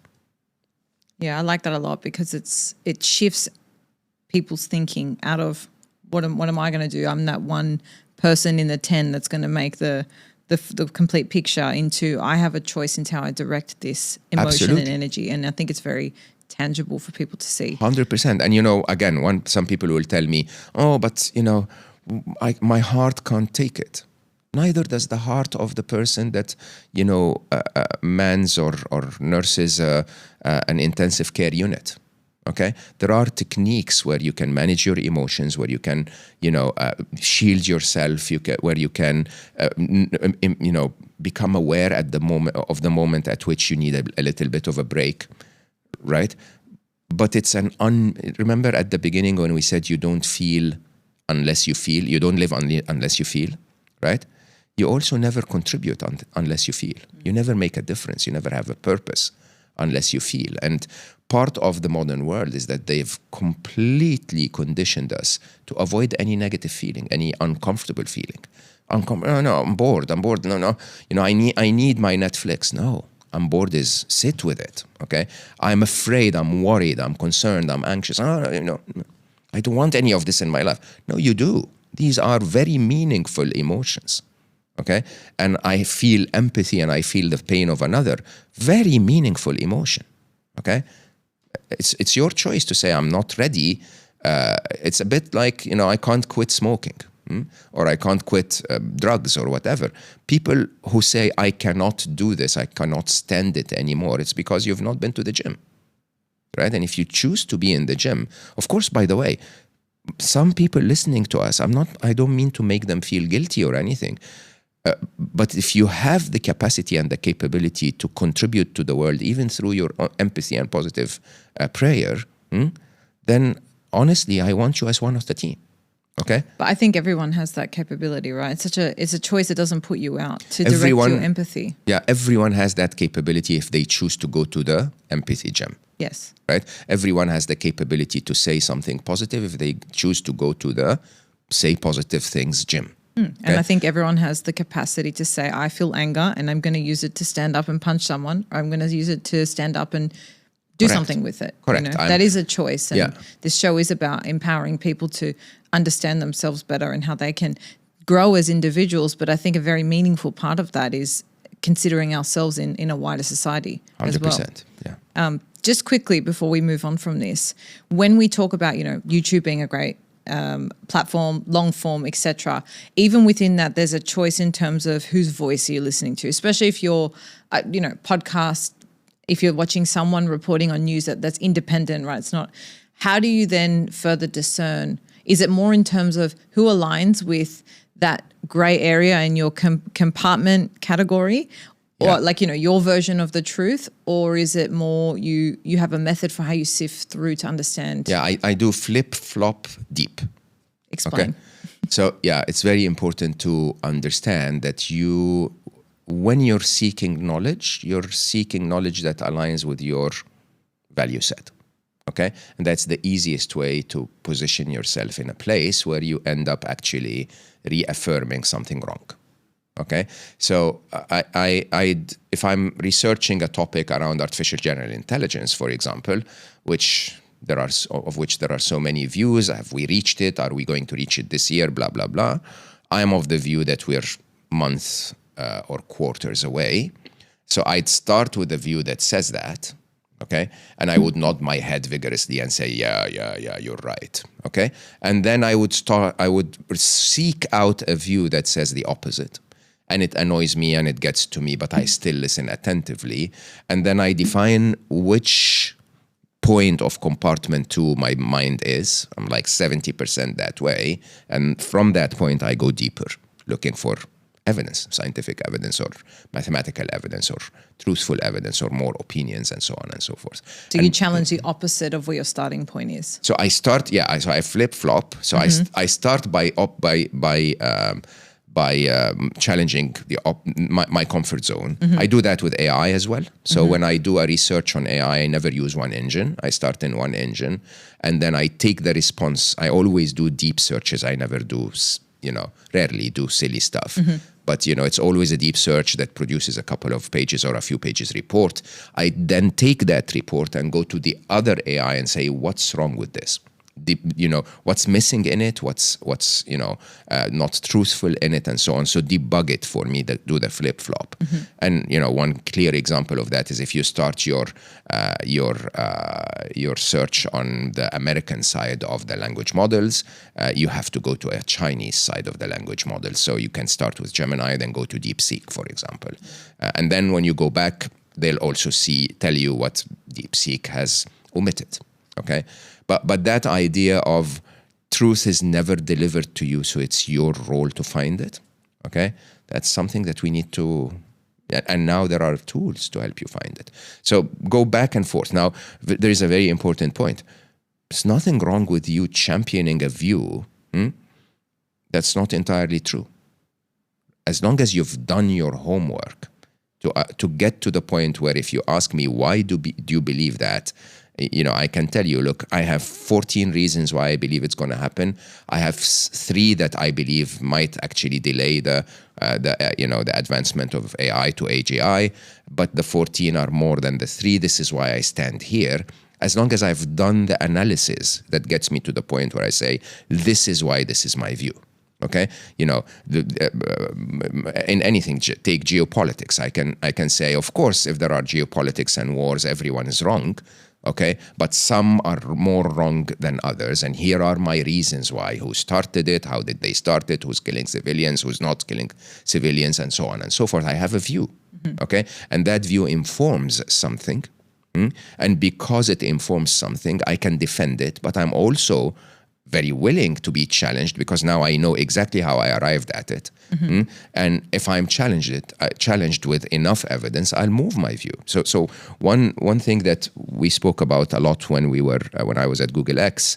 Yeah, I like that a lot, because it shifts people's thinking out of what am I going to do? I'm that one person in the 10 that's going to make the complete picture, into I have a choice into how I direct this emotion Absolutely. and energy. And I think it's very tangible for people to see. 100%. And again, some people will tell me, "Oh, but my heart can't take it." Neither does the heart of the person that mans or nurses an intensive care unit. Okay, there are techniques where you can manage your emotions, where you can shield yourself, where you can become aware at the moment at which you need a little bit of a break. Right? But it's remember at the beginning when we said you don't feel unless you feel, you don't live unless you feel, right? You also never contribute unless you feel. You never make a difference. You never have a purpose unless you feel. And part of the modern world is that they've completely conditioned us to avoid any negative feeling, any uncomfortable feeling. No, I'm bored. No. I need my Netflix. No. I'm bored is sit with it, okay? I'm afraid, I'm worried, I'm concerned, I'm anxious. No, I don't want any of this in my life. No, you do. These are very meaningful emotions, okay? And I feel empathy and I feel the pain of another. Very meaningful emotion, okay? It's your choice to say, I'm not ready. It's a bit like, I can't quit smoking. Or I can't quit drugs or whatever. People who say, I cannot do this, I cannot stand it anymore, it's because you've not been to the gym, right? And if you choose to be in the gym, of course, by the way, some people listening to us, I don't mean to make them feel guilty or anything, but if you have the capacity and the capability to contribute to the world, even through your empathy and positive prayer, then honestly, I want you as one of the team. Okay. But I think everyone has that capability, right? It's a choice that doesn't put you out to direct your empathy. Yeah, everyone has that capability if they choose to go to the empathy gym. Yes. Right? Everyone has the capability to say something positive if they choose to go to the say positive things gym. Okay? And I think everyone has the capacity to say, I feel anger and I'm going to use it to stand up and punch someone, or I'm going to use it to stand up and do something with it. Correct. That is a choice. And this show is about empowering people to understand themselves better and how they can grow as individuals, but I think a very meaningful part of that is considering ourselves in a wider society 100%. as well. Yeah. Just quickly before we move on from this, when we talk about, YouTube being a great platform, long form, etc., even within that, there's a choice in terms of whose voice are you listening to, especially if you're, podcast, if you're watching someone reporting on news that's independent, right? It's not. How do you then further discern? Is it more in terms of who aligns with that gray area in your compartment category, or your version of the truth, or is it more you have a method for how you sift through to understand? Yeah, I do flip-flop deep. Explain. Okay. So it's very important to understand that when you're seeking knowledge that aligns with your value set. Okay. And that's the easiest way to position yourself in a place where you end up actually reaffirming something wrong. Okay. So if I'm researching a topic around artificial general intelligence, for example, which there are so many views, have we reached it? Are we going to reach it this year? Blah, blah, blah. I'm of the view that we're months or quarters away. So I'd start with a view that says that. Okay. And I would nod my head vigorously and say, yeah, you're right. Okay. And then I would seek out a view that says the opposite. And it annoys me and it gets to me, but I still listen attentively. And then I define which point of compartment 2 my mind is. I'm like 70% that way. And from that point, I go deeper, looking for evidence, scientific evidence or mathematical evidence or truthful evidence or more opinions and so on and so forth. So you challenge the opposite of where your starting point is. So I start, so I flip-flop. So I start by challenging my comfort zone. I do that with AI as well. So when I do a research on AI, I never use one engine. I start in one engine and then I take the response. I always do deep searches. I never do, rarely do silly stuff. But, it's always a deep search that produces a couple of pages or a few pages report. I then take that report and go to the other AI and say, what's wrong with this? What's missing in it, what's not truthful in it, and so on. So debug it for me, do the flip-flop. And one clear example of that is if you start your search on the American side of the language models, you have to go to a Chinese side of the language model. So you can start with Gemini, then go to DeepSeek, for example. And then when you go back, they'll also tell you what DeepSeek has omitted. Okay. But that idea of truth is never delivered to you, so it's your role to find it, okay? That's something that we need to, and now there are tools to help you find it. So go back and forth. Now, there is a very important point. There's nothing wrong with you championing a view that's not entirely true. As long as you've done your homework to get to the point where if you ask me, why do you believe that? I can tell you, look, I have 14 reasons why I believe it's going to happen. I have 3 that I believe might actually delay the advancement of AI to AGI, but the 14 are more than the 3. This is why I stand here. As long as I've done the analysis that gets me to the point where I say, this is why this is my view. Okay, in anything, take geopolitics. I can say, of course, if there are geopolitics and wars, everyone is wrong. Okay, but some are more wrong than others, and here are my reasons why. Who started it? How did they start it? Who's killing civilians? Who's not killing civilians? And so on and so forth. I have a view. Okay, and that view informs something, and because it informs something, I can defend it. But I'm also very willing to be challenged because now I know exactly how I arrived at it. And if I'm challenged with enough evidence, I'll move my view. So one thing that we spoke about a lot when I was at Google X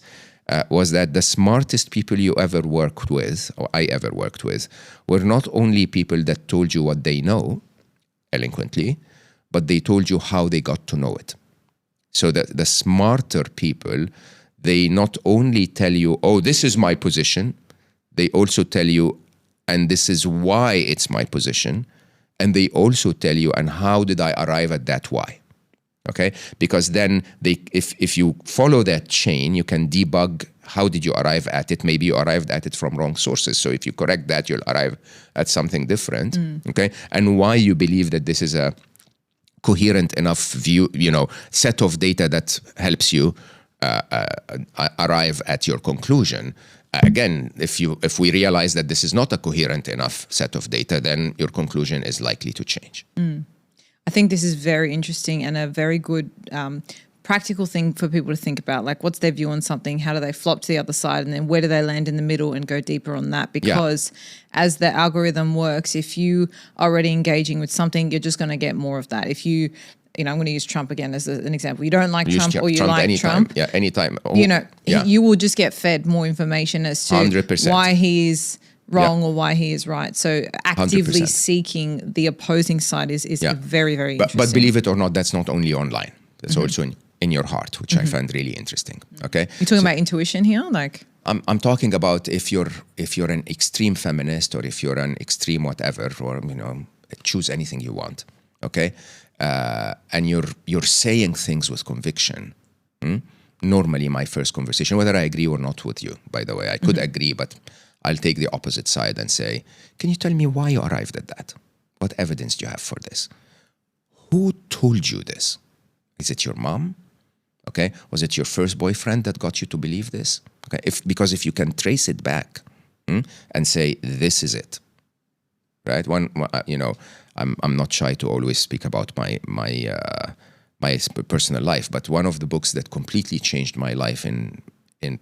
was that the smartest people you ever worked with, or I ever worked with, were not only people that told you what they know eloquently, but they told you how they got to know it. So that the smarter people, they not only tell you, oh, this is my position, they also tell you, and this is why it's my position, and they also tell you, and how did I arrive at that why? Okay? Because then if you follow that chain, you can debug how did you arrive at it? Maybe you arrived at it from wrong sources. So if you correct that, you'll arrive at something different. Okay, and why you believe that this is a coherent enough view, set of data that helps you arrive at your conclusion. Again, if we realize that this is not a coherent enough set of data, then your conclusion is likely to change. I think this is very interesting and a very good practical thing for people to think about. Like, what's their view on something? How do they flop to the other side? And then where do they land in the middle and go deeper on that? Because as the algorithm works, if you are already engaging with something, you're just going to get more of that. If you, I'm going to use Trump again as an example. You don't like Trump or you Trump like anytime. Trump. Yeah, anytime. You will just get fed more information as to 100%. why he's wrong or why he is right. So actively 100%. seeking the opposing side is very, very interesting. But believe it or not, that's not only online. That's also in your heart, which I find really interesting. Okay, you're talking about intuition here, like I'm talking about if you're an extreme feminist or if you're an extreme whatever, or choose anything you want. Okay, and you're saying things with conviction. Normally, my first conversation, whether I agree or not with you, by the way, I could agree, but I'll take the opposite side and say, can you tell me why you arrived at that? What evidence do you have for this? Who told you this? Is it your mom? Okay. Was it your first boyfriend that got you to believe this? Okay. Because if you can trace it back and say, this is it, right? I'm not shy to always speak about my personal life, but one of the books that completely changed my life in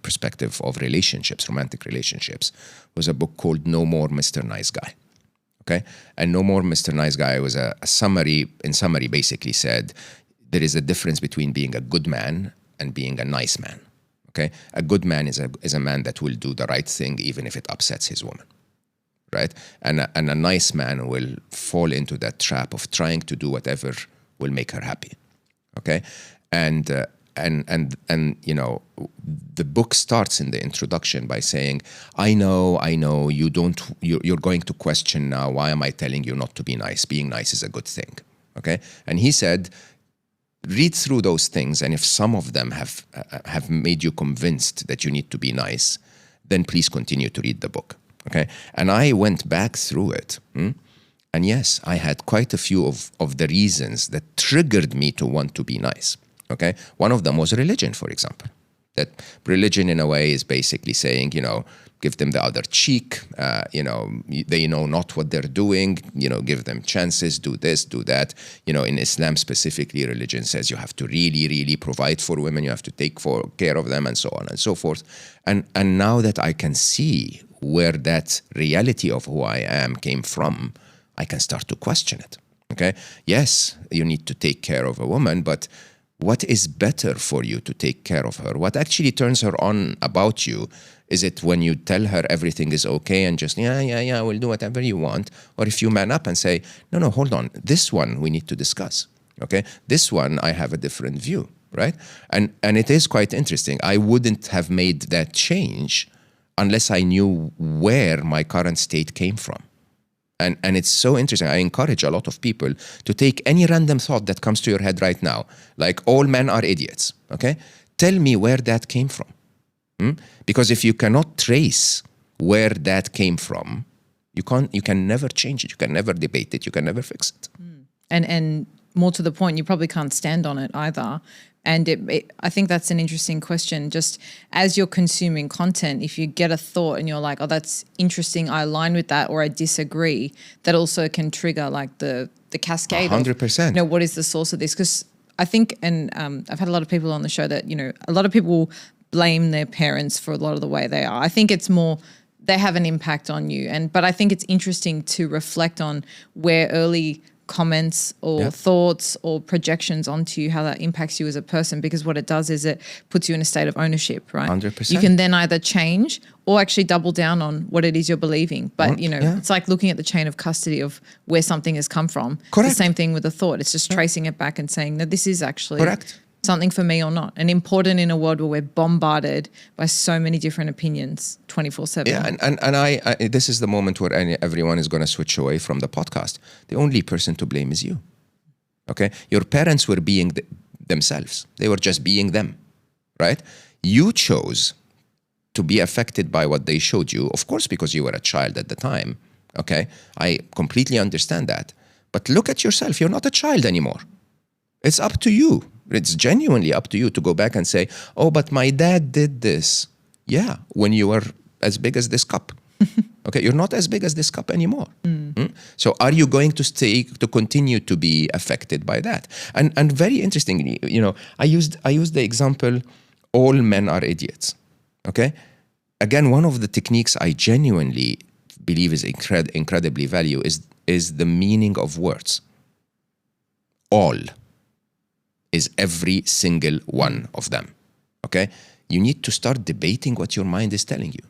perspective of relationships, romantic relationships, was a book called No More Mr. Nice Guy. Okay. And No More Mr. Nice Guy was a summary, basically said, there is a difference between being a good man and being a nice man. Okay, a good man is a man that will do the right thing even if it upsets his woman, right? And a nice man will fall into that trap of trying to do whatever will make her happy. Okay, and the book starts in the introduction by saying, I know you're going to question now, why am I telling you not to be nice? Being nice is a good thing. Okay, and he said, read through those things, and if some of them have made you convinced that you need to be nice, then please continue to read the book. Okay, and I went back through it, and yes, I had quite a few of the reasons that triggered me to want to be nice. Okay, one of them was religion, for example. That religion, in a way, is basically saying, give them the other cheek. They know not what they're doing. Give them chances. Do this, do that. In Islam specifically, religion says you have to really, really provide for women. You have to take care of them, and so on and so forth. And now that I can see where that reality of who I am came from, I can start to question it. Okay. Yes, you need to take care of a woman, but what is better for you to take care of her? What actually turns her on about you? Is it when you tell her everything is okay and just, we'll do whatever you want? Or if you man up and say, no, hold on, this one we need to discuss, okay? This one, I have a different view, right? And it is quite interesting. I wouldn't have made that change unless I knew where my current state came from. And it's so interesting. I encourage a lot of people to take any random thought that comes to your head right now, like all men are idiots, okay? Tell me where that came from. Because if you cannot trace where that came from, you can never change it. You can never debate it. You can never fix it. And more to the point, you probably can't stand on it either. And I think that's an interesting question. Just as you're consuming content, if you get a thought and you're like, oh, that's interesting, I align with that, or I disagree, that also can trigger like the cascade 100%. of, what is the source of this? Because I think, and I've had a lot of people on the show that, a lot of people blame their parents for a lot of the way they are. I think it's more they have an impact on you. But I think it's interesting to reflect on where early comments or thoughts or projections onto you, how that impacts you as a person, because what it does is it puts you in a state of ownership, right? 100%. You can then either change or actually double down on what it is you're believing. But, it's like looking at the chain of custody of where something has come from. Correct. It's the same thing with a thought. It's just tracing it back and saying, no, this is actually correct. Something for me or not. And important in a world where we're bombarded by so many different opinions 24/7. Yeah, and I this is the moment where everyone is going to switch away from the podcast. The only person to blame is you. Okay? Your parents were being themselves. They were just being them, right? You chose to be affected by what they showed you, of course, because you were a child at the time, okay? I completely understand that. But look at yourself. You're not a child anymore. It's up to you. It's genuinely up to you to go back and say, oh, but my dad did this. Yeah, when you were as big as this cup. Okay, you're not as big as this cup anymore. So are you going to continue to be affected by that? And very interestingly, you know, I used the example, all men are idiots. Okay? Again, one of the techniques I genuinely believe is incredibly value is the meaning of words. All is every single one of them. Okay? You need to start debating what your mind is telling you.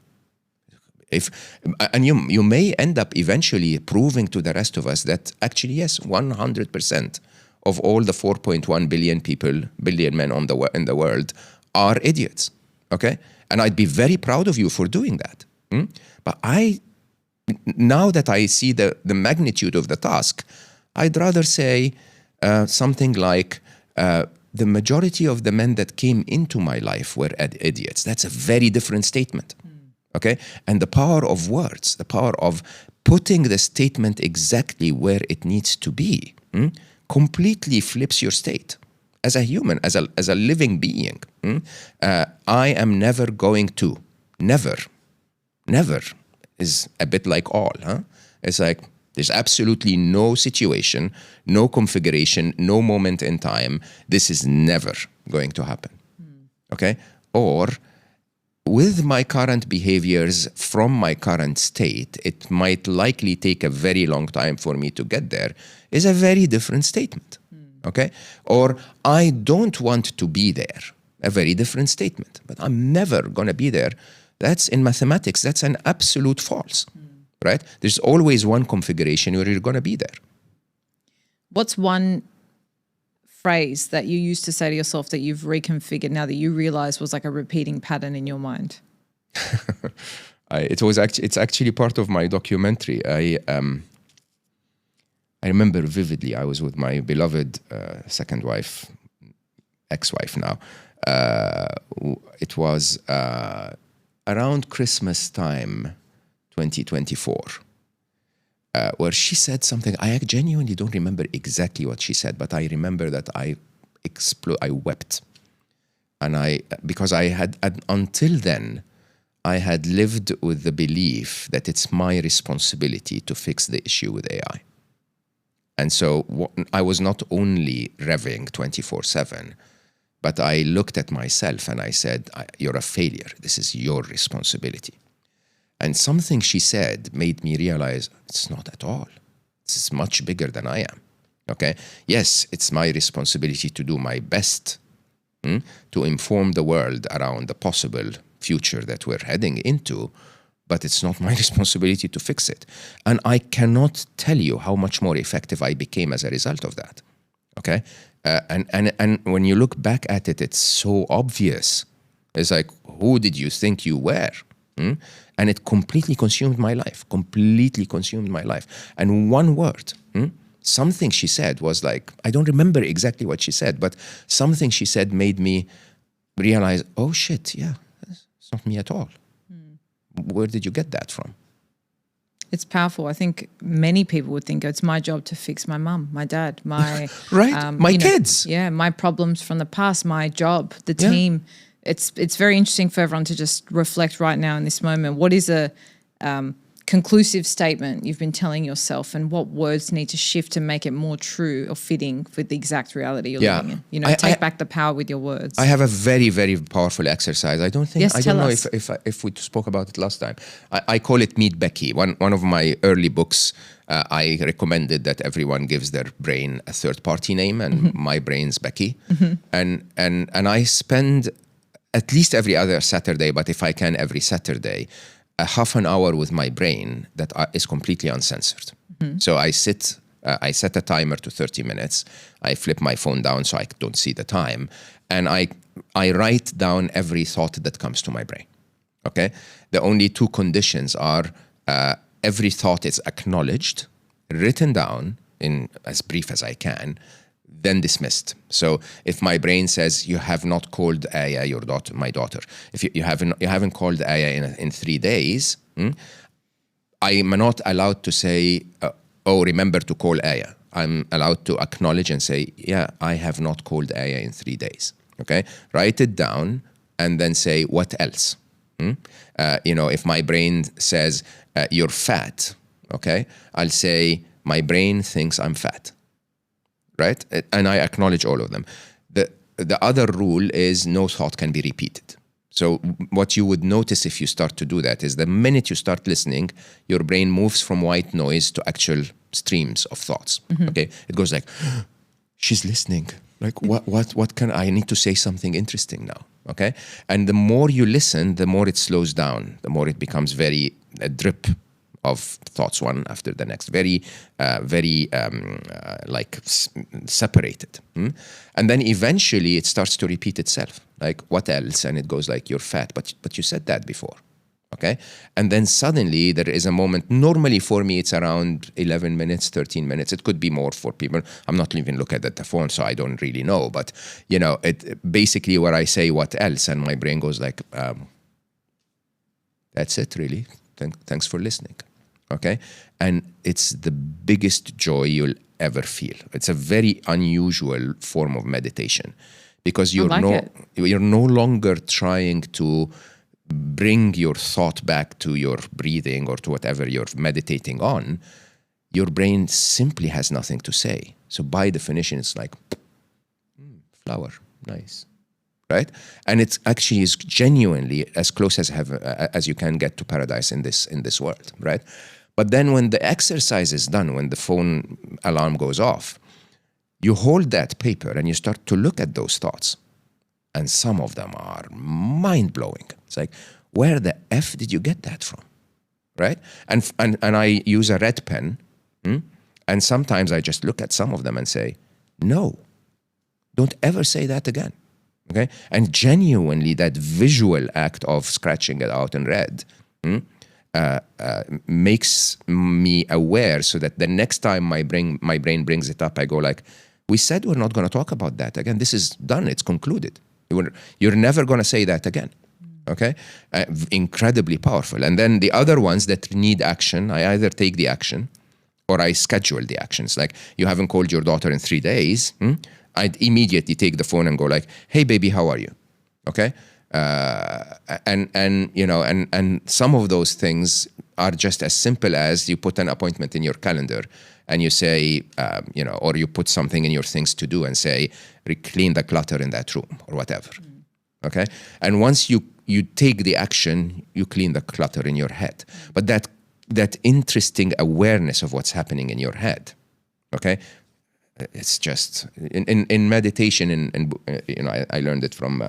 And you may end up eventually proving to the rest of us that actually, yes, 100% of all the 4.1 billion men in the world are idiots, okay? And I'd be very proud of you for doing that. But now that I see the magnitude of the task, I'd rather say something like, the majority of the men that came into my life were idiots. That's a very different statement. Okay? And the power of words, the power of putting the statement exactly where it needs to be, completely flips your state. As a human, as a living being, I am never going to. Never is a bit like all. It's like there's absolutely no situation, no configuration, no moment in time. This is never going to happen. Okay? Or with my current behaviors from my current state, it might likely take a very long time for me to get there, is a very different statement. Okay? Or I don't want to be there, a very different statement, but I'm never going to be there. That's in mathematics, that's an absolute false, right? There's always one configuration where you're going to be there. What's one phrase that you used to say to yourself that you've reconfigured now that you realize was like a repeating pattern in your mind? It's actually part of my documentary. I remember vividly, I was with my beloved second wife, ex-wife now. It was around Christmas time, 2024. Where she said something, I genuinely don't remember exactly what she said, but I remember that I wept. And because I had, until then, I had lived with the belief that it's my responsibility to fix the issue with AI. And so I was not only revving 24/7, but I looked at myself and I said, you're a failure. This is your responsibility. And something she said made me realize it's not at all. It's much bigger than I am. Okay? Yes, it's my responsibility to do my best to inform the world around the possible future that we're heading into, but it's not my responsibility to fix it. And I cannot tell you how much more effective I became as a result of that. Okay? And when you look back at it, it's so obvious. It's like, who did you think you were? And it completely consumed my life, And one word, something she said was like, I don't remember exactly what she said, but something she said made me realize, oh shit, yeah, it's not me at all. Where did you get that from? It's powerful. I think many people would think it's my job to fix my mum, my dad, my right, my kids. Yeah, my problems from the past, my job, the team. It's very interesting for everyone to just reflect right now in this moment. What is a conclusive statement you've been telling yourself, and what words need to shift to make it more true or fitting with the exact reality you're living in? You know, take back the power with your words. I have a very, very powerful exercise. I don't know if we spoke about it last time. I call it Meet Becky. One of my early books, I recommended that everyone gives their brain a third-party name, and my brain's Becky. And I spend at least every other Saturday, but if I can, every Saturday, a half an hour with my brain that is completely uncensored. So I set a timer to 30 minutes. I flip my phone down so I don't see the time. And I write down every thought that comes to my brain. Okay? The only two conditions are every thought is acknowledged, written down in as brief as I can, then dismissed. So if my brain says you have not called Aya, my daughter, if you haven't called Aya in 3 days, I'm not allowed to say, oh, remember to call Aya. I'm allowed to acknowledge and say, yeah, I have not called Aya in 3 days. Okay, write it down and then say, what else? If my brain says you're fat, okay, I'll say my brain thinks I'm fat. Right? And I acknowledge all of them. The other rule is no thought can be repeated. So what you would notice if you start to do that is the minute you start listening, your brain moves from white noise to actual streams of thoughts. Okay? It goes like, she's listening. Like, what can I need to say something interesting now? Okay? And the more you listen, the more it slows down, the more it becomes very a drip of thoughts one after the next, very separated. And then eventually it starts to repeat itself. Like, what else? And it goes like, you're fat, but you said that before. Okay? And then suddenly there is a moment, normally for me it's around 11 minutes, 13 minutes. It could be more for people. I'm not even looking at the phone, so I don't really know. But, it basically where I say what else, and my brain goes like, that's it really. Thanks for listening. Okay? And it's the biggest joy you'll ever feel. It's a very unusual form of meditation because you're no longer trying to bring your thought back to your breathing or to whatever you're meditating on. Your brain simply has nothing to say. So by definition, it's like, flower, nice. Right? And it actually is genuinely as close as you can get to paradise in this world, right? But then when the exercise is done, when the phone alarm goes off, you hold that paper and you start to look at those thoughts. And some of them are mind-blowing. It's like, where the F did you get that from? Right? And I use a red pen, and sometimes I just look at some of them and say, no, don't ever say that again. Okay? And genuinely, that visual act of scratching it out in red makes me aware so that the next time my brain brings it up, I go like, we said we're not going to talk about that again. This is done. It's concluded. You're never going to say that again. Okay? Incredibly powerful. And then the other ones that need action, I either take the action or I schedule the actions. Like, you haven't called your daughter in 3 days. I'd immediately take the phone and go like, hey, baby, how are you? Okay? And some of those things are just as simple as you put an appointment in your calendar and you say, or you put something in your things to do and say, clean the clutter in that room or whatever. Okay? And once you take the action, you clean the clutter in your head. But that interesting awareness of what's happening in your head, okay? It's just, in meditation, I learned it from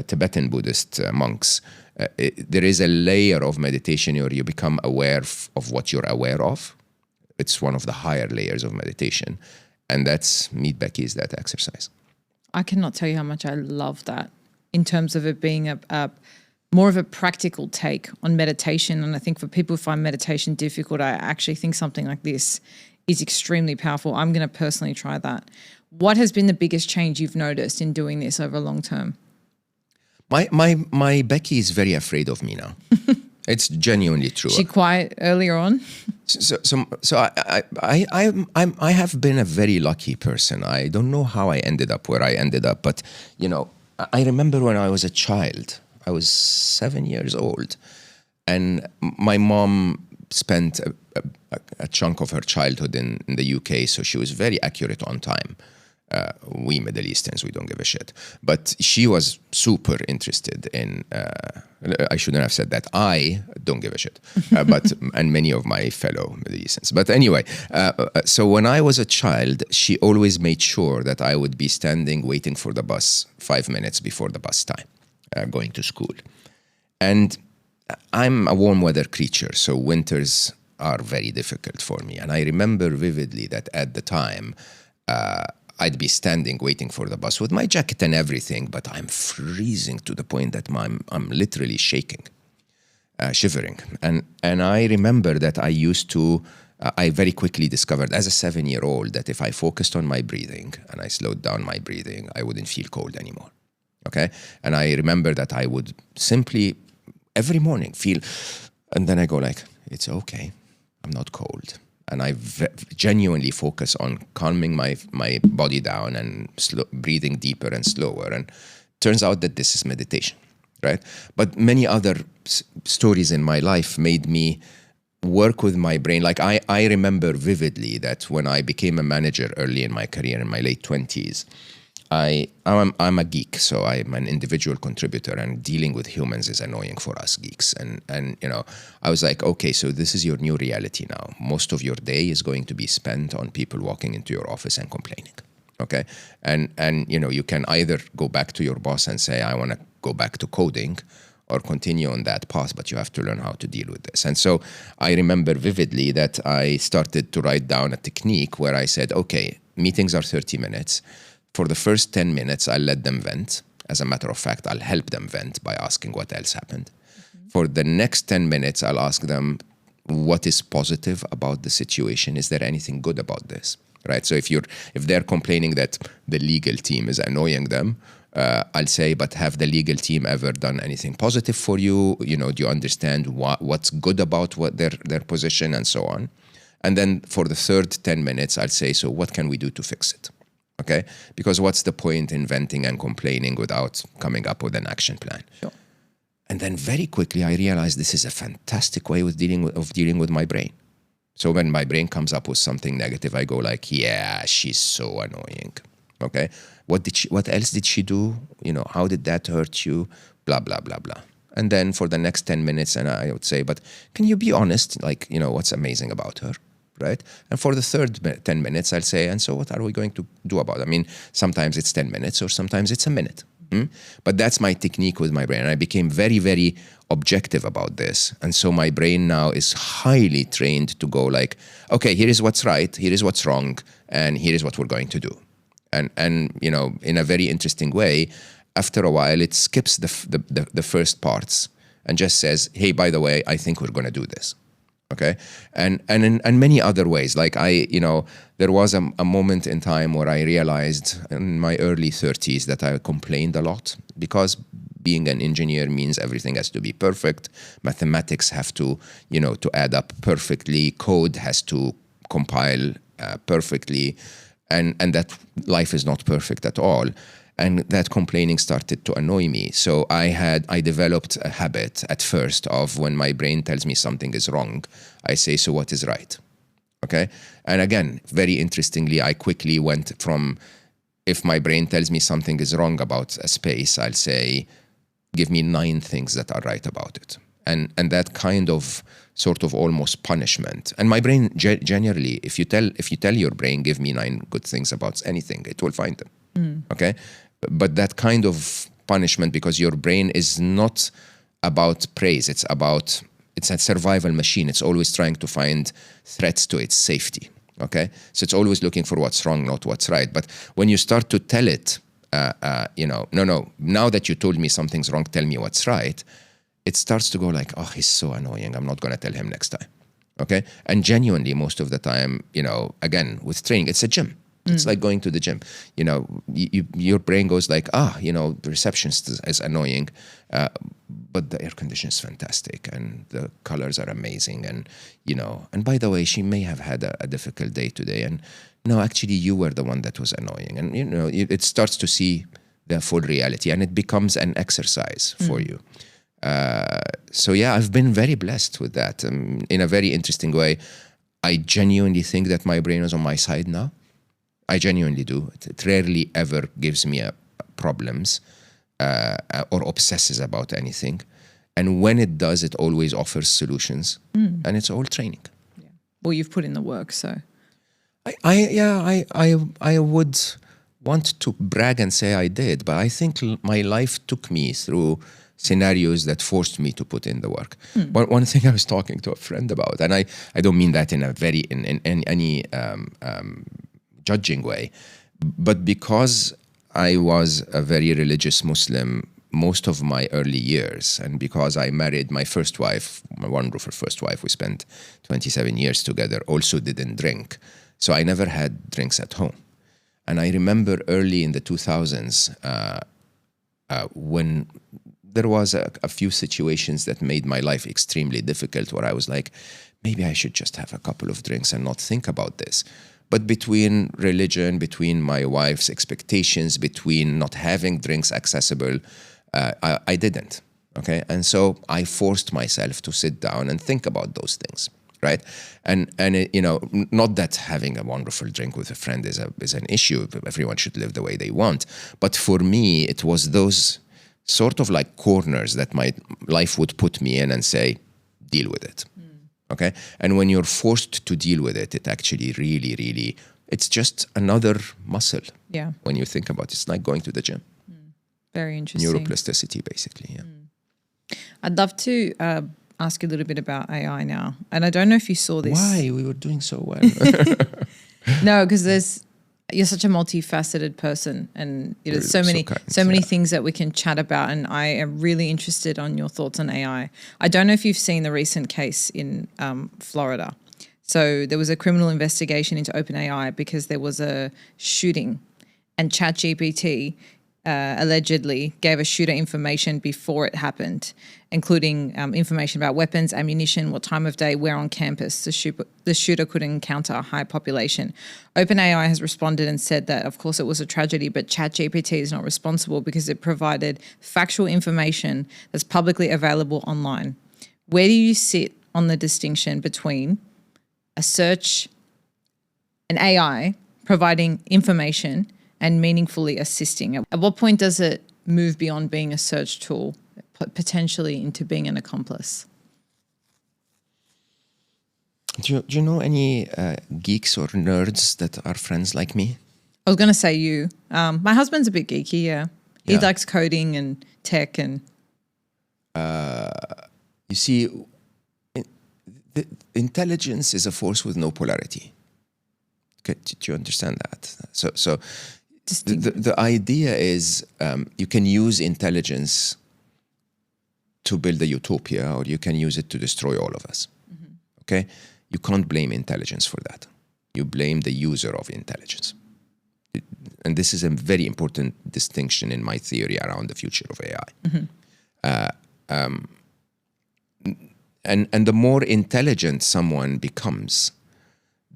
Tibetan Buddhist monks. There is a layer of meditation where you become aware of what you're aware of. It's one of the higher layers of meditation. And that's, meet Becky, is that exercise. I cannot tell you how much I love that in terms of it being a more of a practical take on meditation. And I think for people who find meditation difficult, I actually think something like this is extremely powerful. I'm going to personally try that. What has been the biggest change you've noticed in doing this over long term? My Becky is very afraid of me now. It's genuinely true. She quiet earlier on? So I have been a very lucky person. I don't know how I ended up where I ended up, but I remember when I was a child, I was 7 years old, and my mom spent a chunk of her childhood in the UK, so she was very accurate on time. We Middle Easterns, we don't give a shit. But she was super interested in, I shouldn't have said that, I don't give a shit, and many of my fellow Middle Easterns. But anyway, so when I was a child, she always made sure that I would be standing waiting for the bus 5 minutes before the bus time, going to school. And I'm a warm weather creature, so winters are very difficult for me. And I remember vividly that at the time, I'd be standing waiting for the bus with my jacket and everything, but I'm freezing to the point that I'm literally shaking, shivering. And I remember that I used to I very quickly discovered as a 7-year-old that if I focused on my breathing and I slowed down my breathing, I wouldn't feel cold anymore. Okay? And I remember that I would simply every morning feel, and then I go like, it's okay, I'm not cold. And I genuinely focus on calming my body down and breathing deeper and slower. And turns out that this is meditation, right? But many other stories in my life made me work with my brain. Like I remember vividly that when I became a manager early in my career, in my late 20s, I'm a geek, so I'm an individual contributor, and dealing with humans is annoying for us geeks. And you know, I was like, okay, so this is your new reality now. Most of your day is going to be spent on people walking into your office and complaining. Okay, and you know, you can either go back to your boss and say, I want to go back to coding, or continue on that path, but you have to learn how to deal with this. And so I remember vividly that I started to write down a technique where I said, okay, meetings are 30 minutes. For the first 10 minutes, I'll let them vent. As a matter of fact, I'll help them vent by asking what else happened. Mm-hmm. For the next 10 minutes, I'll ask them, what is positive about the situation? Is there anything good about this? Right? So if they're complaining that the legal team is annoying them, I'll say, but have the legal team ever done anything positive for you? You know, do you understand what's good about what their position and so on? And then for the third 10 minutes, I'll say, so what can we do to fix it? Okay, because what's the point in venting and complaining without coming up with an action plan? Sure. And then very quickly I realized this is a fantastic way of dealing with my brain. So when my brain comes up with something negative, I go like, yeah, she's so annoying. Okay, what else did she do? You know, how did that hurt you? Blah blah blah blah. And then for the next 10 minutes, and I would say, but can you be honest? Like, you know, what's amazing about her? Right? And for the third 10 minutes, I'll say, and so what are we going to do about it? I mean, sometimes it's 10 minutes or sometimes it's a minute. But that's my technique with my brain. And I became very, very objective about this. And so my brain now is highly trained to go like, okay, here is what's right, here is what's wrong, and here is what we're going to do. And you know, in a very interesting way, after a while, it skips the first parts and just says, hey, by the way, I think we're going to do this. Okay, and in many other ways, like there was a moment in time where I realized in my early 30s that I complained a lot, because being an engineer means everything has to be perfect. Mathematics have to, to add up perfectly. Code has to compile perfectly, and that life is not perfect at all. And that complaining started to annoy me. So I developed a habit at first of, when my brain tells me something is wrong, I say, so what is right? Okay? And again, very interestingly, I quickly went from, if my brain tells me something is wrong about a space, I'll say, give me 9 things that are right about it. And that kind of sort of almost punishment. And my brain generally, if you tell your brain, give me 9 good things about anything, it will find them. Okay? But that kind of punishment, because your brain is not about praise, it's a survival machine. It's always trying to find threats to its safety. Okay? So it's always looking for what's wrong, not what's right. But when you start to tell it, no, now that you told me something's wrong, tell me what's right, it starts to go like, oh, he's so annoying, I'm not going to tell him next time. Okay? And genuinely, most of the time, again, with training, it's a gym. It's like going to the gym. Your brain goes like, the receptionist is annoying, but the air condition is fantastic and the colors are amazing. And, and by the way, she may have had a difficult day today. And no, actually, you were the one that was annoying. And, it starts to see the full reality, and it becomes an exercise for you. So yeah, I've been very blessed with that. In a very interesting way, I genuinely think that my brain is on my side now. I genuinely do. It rarely ever gives me problems or obsesses about anything. And when it does, it always offers solutions. And it's all training. Yeah. Well, you've put in the work, so. I would want to brag and say I did, but I think my life took me through scenarios that forced me to put in the work. One thing I was talking to a friend about, and I don't mean that in a very in any judging way, but because I was a very religious Muslim most of my early years, and because I married my first wife, my wonderful first wife, we spent 27 years together, also didn't drink. So I never had drinks at home. And I remember early in the 2000s when there was a few situations that made my life extremely difficult, where I was like, maybe I should just have a couple of drinks and not think about this. But between religion, between my wife's expectations, between not having drinks accessible, I didn't, okay? And so I forced myself to sit down and think about those things, right? And it, not that having a wonderful drink with a friend is an issue. Everyone should live the way they want. But for me, it was those sort of like corners that my life would put me in and say, deal with it. Okay? And when you're forced to deal with it, it actually really, really, it's just another muscle. Yeah. When you think about it, it's like going to the gym. Very interesting. Neuroplasticity, basically, yeah. I'd love to ask you a little bit about AI now. And I don't know if you saw this. Why? We were doing so well. No, because you're such a multifaceted person, and there's so many things that we can chat about, and I am really interested on your thoughts on AI. I don't know if you've seen the recent case in Florida. So there was a criminal investigation into OpenAI because there was a shooting, and ChatGPT allegedly gave a shooter information before it happened, including information about weapons, ammunition, what time of day, where on campus the shooter could encounter a high population. OpenAI has responded and said that, of course, it was a tragedy, but ChatGPT is not responsible because it provided factual information that's publicly available online. Where do you sit on the distinction between an AI providing information and meaningfully assisting? At what point does it move beyond being a search tool, potentially into being an accomplice? Do you know any geeks or nerds that are friends like me? I was going to say you. My husband's a bit geeky, yeah. He likes coding and tech and... You see, the intelligence is a force with no polarity. Okay, do you understand that? So the idea is you can use intelligence to build a utopia, or you can use it to destroy all of us. Mm-hmm. Okay? You can't blame intelligence for that. You blame the user of intelligence. And this is a very important distinction in my theory around the future of AI. Mm-hmm. And the more intelligent someone becomes,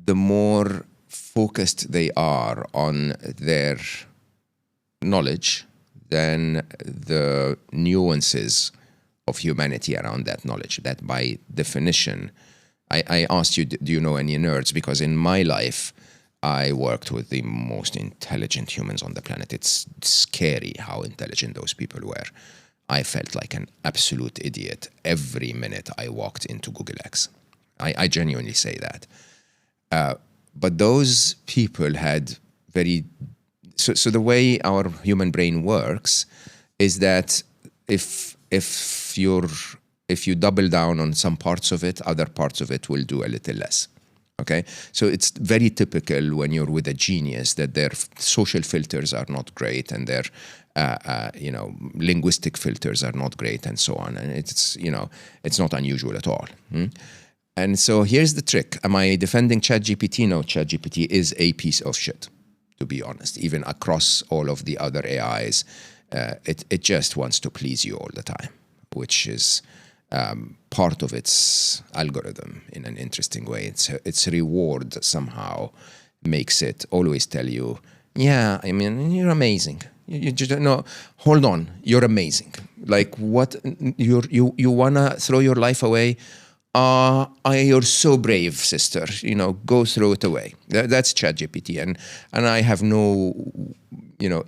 the more focused they are on their knowledge than the nuances of humanity around that knowledge. That by definition, I asked you, do you know any nerds? Because in my life, I worked with the most intelligent humans on the planet. It's scary how intelligent those people were. I felt like an absolute idiot every minute I walked into Google X. I genuinely say that. But those people had so the way our human brain works is that if you double down on some parts of it, other parts of it will do a little less. Okay, so it's very typical when you're with a genius that their social filters are not great, and their linguistic filters are not great, and so on. And it's not unusual at all. And so here's the trick. Am I defending ChatGPT? No, ChatGPT is a piece of shit, to be honest. Even across all of the other AIs, it just wants to please you all the time, which is part of its algorithm in an interesting way. Its reward somehow makes it always tell you, yeah, I mean, you're amazing. You just no, hold on, you're amazing. Like what? You wanna throw your life away? You're so brave, sister. Go throw it away. That's ChatGPT, and I have no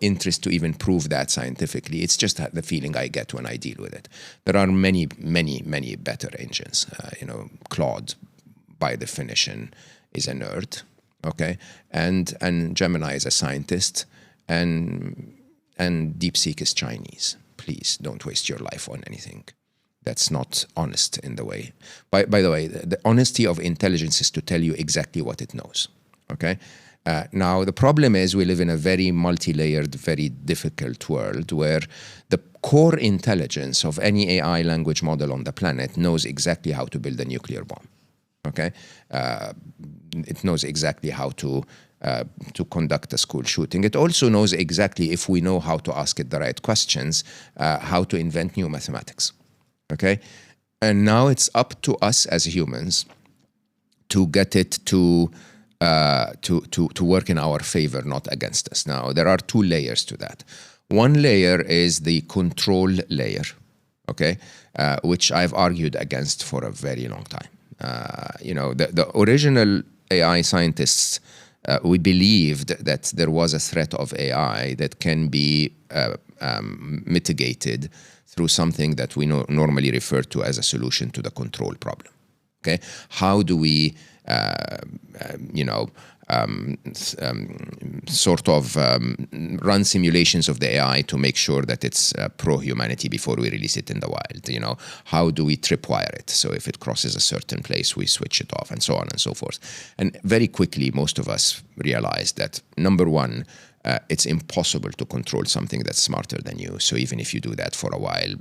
interest to even prove that scientifically. It's just the feeling I get when I deal with it. There are many, many, many better engines. Claude, by definition, is a nerd. Okay, and Gemini is a scientist, and DeepSeek is Chinese. Please don't waste your life on anything that's not honest in the way. By the way, the honesty of intelligence is to tell you exactly what it knows. Okay. Now the problem is we live in a very multi-layered, very difficult world where the core intelligence of any AI language model on the planet knows exactly how to build a nuclear bomb. Okay, it knows exactly how to conduct a school shooting. It also knows exactly, if we know how to ask it the right questions, how to invent new mathematics. Okay, and now it's up to us as humans to get it to work in our favor, not against us. Now, there are two layers to that. One layer is the control layer, okay, which I've argued against for a very long time. The original AI scientists, we believed that there was a threat of AI that can be mitigated through something that we normally refer to as a solution to the control problem. Okay, how do we, run simulations of the AI to make sure that it's pro-humanity before we release it in the wild? How do we tripwire it? So if it crosses a certain place, we switch it off, and so on and so forth. And very quickly, most of us realized that, number one, it's impossible to control something that's smarter than you. So even if you do that for a while,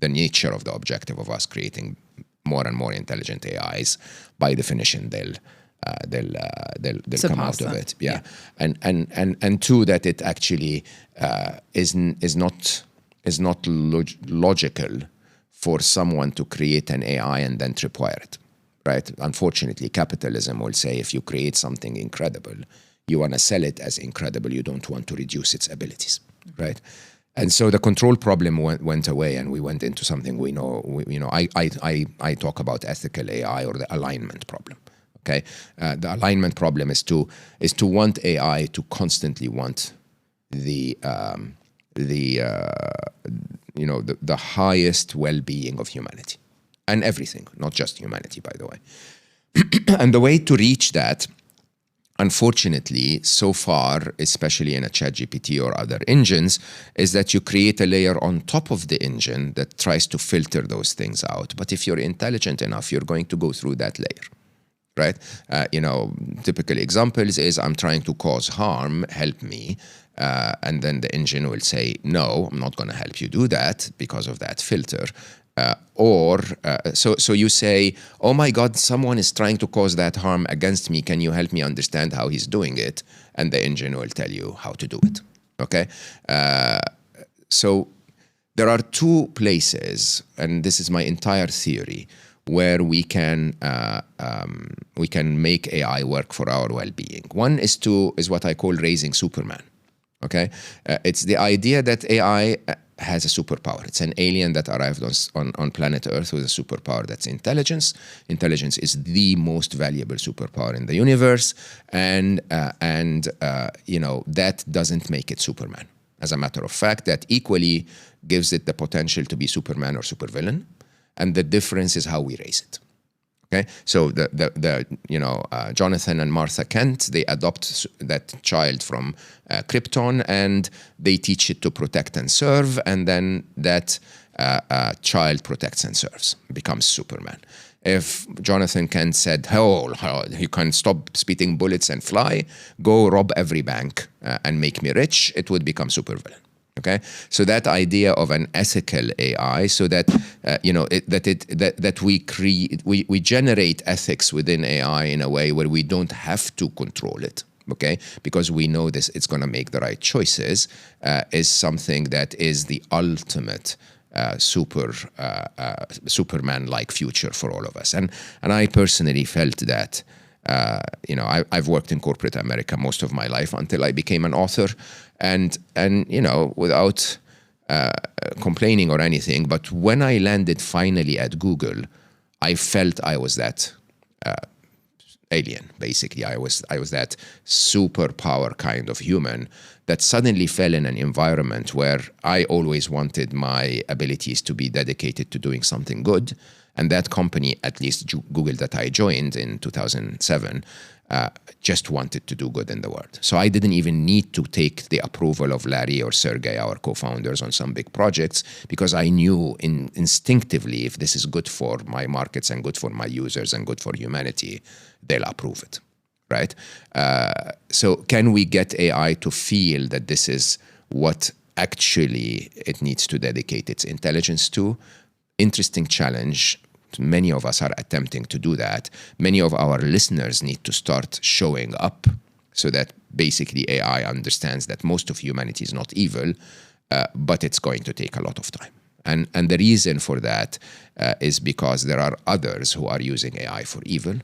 the nature of the objective of us creating more and more intelligent AIs, by definition, they'll come out of it. Yeah. And two, that it actually is not logical for someone to create an AI and then tripwire it, right? Unfortunately, capitalism will say, if you create something incredible, you want to sell it as incredible. You don't want to reduce its abilities, right? And so the control problem went away, and we went into something we know. I talk about ethical AI, or the alignment problem. Okay, the alignment problem is to want AI to constantly want the highest well-being of humanity and everything, not just humanity, by the way. And the way to reach that, unfortunately, so far, especially in a ChatGPT or other engines, is that you create a layer on top of the engine that tries to filter those things out. But if you're intelligent enough, you're going to go through that layer, right? Typical examples is, I'm trying to cause harm, help me. And then the engine will say, no, I'm not going to help you do that because of that filter. So you say, oh my God, someone is trying to cause that harm against me. Can you help me understand how he's doing it? And the engine will tell you how to do it. Okay. So there are two places, and this is my entire theory, where we can make AI work for our well-being. One is what I call raising Superman. Okay, it's the idea that AI has a superpower. It's an alien that arrived on planet Earth with a superpower that's intelligence. Intelligence is the most valuable superpower in the universe, and that doesn't make it Superman. As a matter of fact, that equally gives it the potential to be Superman or supervillain, and the difference is how we raise it. Okay, so Jonathan and Martha Kent, they adopt that child from Krypton, and they teach it to protect and serve, and then that child protects and serves, becomes Superman. If Jonathan Kent said, "Oh, you can stop spitting bullets and fly, go rob every bank and make me rich," it would become supervillain. Okay, so that idea of an ethical AI, so that we generate ethics within AI in a way where we don't have to control it. Okay, because we know it's going to make the right choices, is something that is the ultimate Superman-like future for all of us. And I personally felt that. I've worked in corporate America most of my life until I became an author, and without complaining or anything, but when I landed finally at Google, I felt I was that alien. Basically, I was that superpower kind of human that suddenly fell in an environment where I always wanted my abilities to be dedicated to doing something good. And that company, at least Google, that I joined in 2007, just wanted to do good in the world. So I didn't even need to take the approval of Larry or Sergey, our co-founders, on some big projects, because I knew instinctively, if this is good for my markets and good for my users and good for humanity, they'll approve it, right? So can we get AI to feel that this is what actually it needs to dedicate its intelligence to. Interesting challenge. Many of us are attempting to do that. Many of our listeners need to start showing up so that basically AI understands that most of humanity is not evil, but it's going to take a lot of time. And the reason for that is because there are others who are using AI for evil.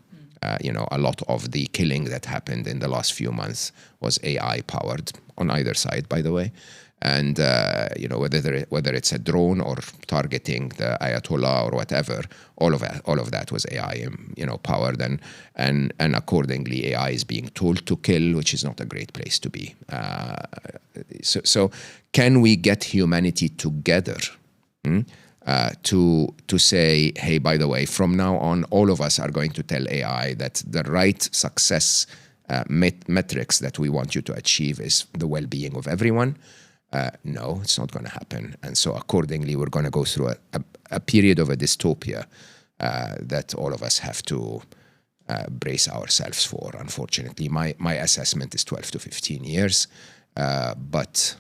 A lot of the killing that happened in the last few months was AI powered on either side, by the way. And whether it's a drone or targeting the Ayatollah or whatever, all of that was AI, powered, and accordingly AI is being told to kill, which is not a great place to be. So can we get humanity together to say, hey, by the way, from now on, all of us are going to tell AI that the right success metrics that we want you to achieve is the well-being of everyone? No, it's not going to happen. And so accordingly, we're going to go through a period of a dystopia that all of us have to brace ourselves for. Unfortunately, my assessment is 12 to 15 years, but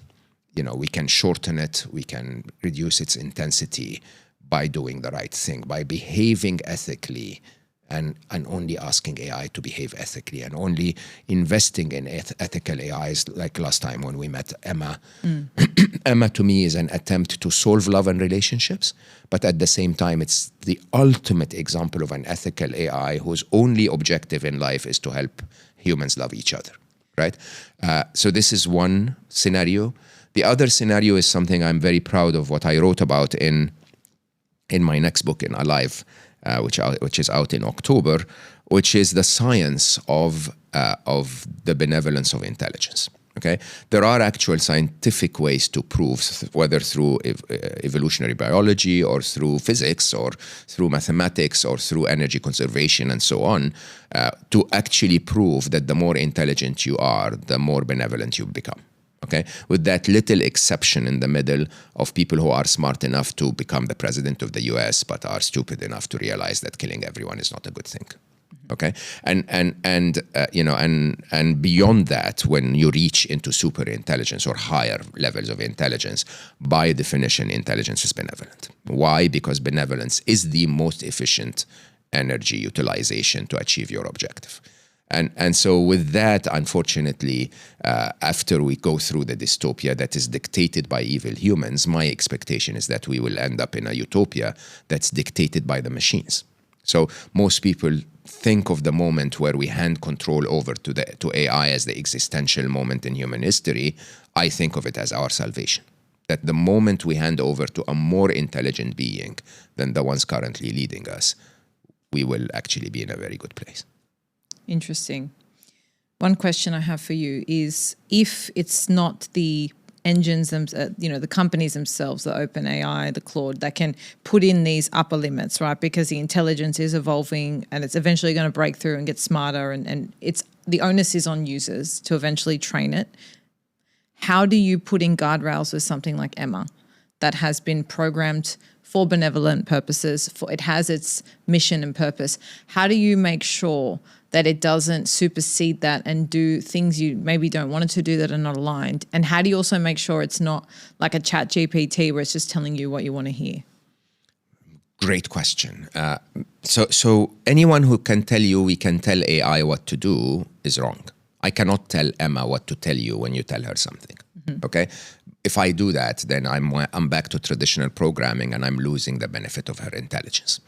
we can shorten it, we can reduce its intensity by doing the right thing, by behaving ethically, and only asking AI to behave ethically, and only investing in ethical AIs, like last time when we met Emma. Emma, to me, is an attempt to solve love and relationships, but at the same time, it's the ultimate example of an ethical AI whose only objective in life is to help humans love each other, right? So this is one scenario. The other scenario is something I'm very proud of, what I wrote about in my next book, in Alive, which is out in October, which is the science of the benevolence of intelligence. Okay, there are actual scientific ways to prove, whether through evolutionary biology or through physics or through mathematics or through energy conservation and so on, to actually prove that the more intelligent you are, the more benevolent you become. Okay, with that little exception in the middle of people who are smart enough to become the president of the US, but are stupid enough to realize that killing everyone is not a good thing. Okay, and beyond that, when you reach into super intelligence or higher levels of intelligence, by definition, intelligence is benevolent. Why? Because benevolence is the most efficient energy utilization to achieve your objective. And so with that, unfortunately, after we go through the dystopia that is dictated by evil humans, my expectation is that we will end up in a utopia that's dictated by the machines. So most people think of the moment where we hand control over to AI as the existential moment in human history. I think of it as our salvation. That the moment we hand over to a more intelligent being than the ones currently leading us, we will actually be in a very good place. Interesting. One question I have for you is, if it's not the engines, the companies themselves, the OpenAI, the Claude, that can put in these upper limits, right? Because the intelligence is evolving and it's eventually going to break through and get smarter, and it's the onus is on users to eventually train it. How do you put in guardrails with something like Emma that has been programmed for benevolent purposes, it has its mission and purpose? How do you make sure that it doesn't supersede that and do things you maybe don't want it to do that are not aligned? And how do you also make sure it's not like a chat GPT where it's just telling you what you want to hear? Great question. So anyone who can tell you we can tell AI what to do is wrong. I cannot tell Emma what to tell you when you tell her something. Mm-hmm. Okay? If I do that, then I'm back to traditional programming and I'm losing the benefit of her intelligence.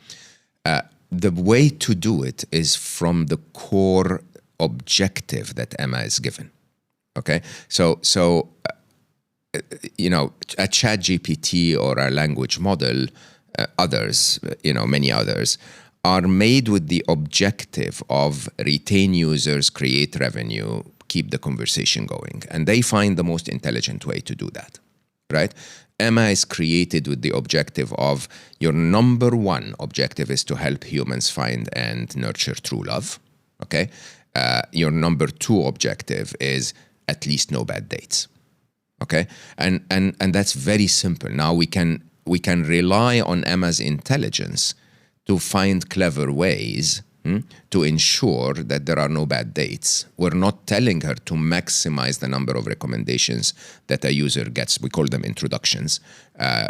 The way to do it is from the core objective that Emma is given. Okay, so a chat GPT or a language model, many others, are made with the objective of retain users, create revenue, keep the conversation going. And they find the most intelligent way to do that, right? Emma is created with the objective of your number one objective is to help humans find and nurture true love, okay? Your number two objective is at least no bad dates, okay? And that's very simple. Now we can rely on Emma's intelligence to find clever ways to ensure that there are no bad dates. We're not telling her to maximize the number of recommendations that a user gets. We call them introductions,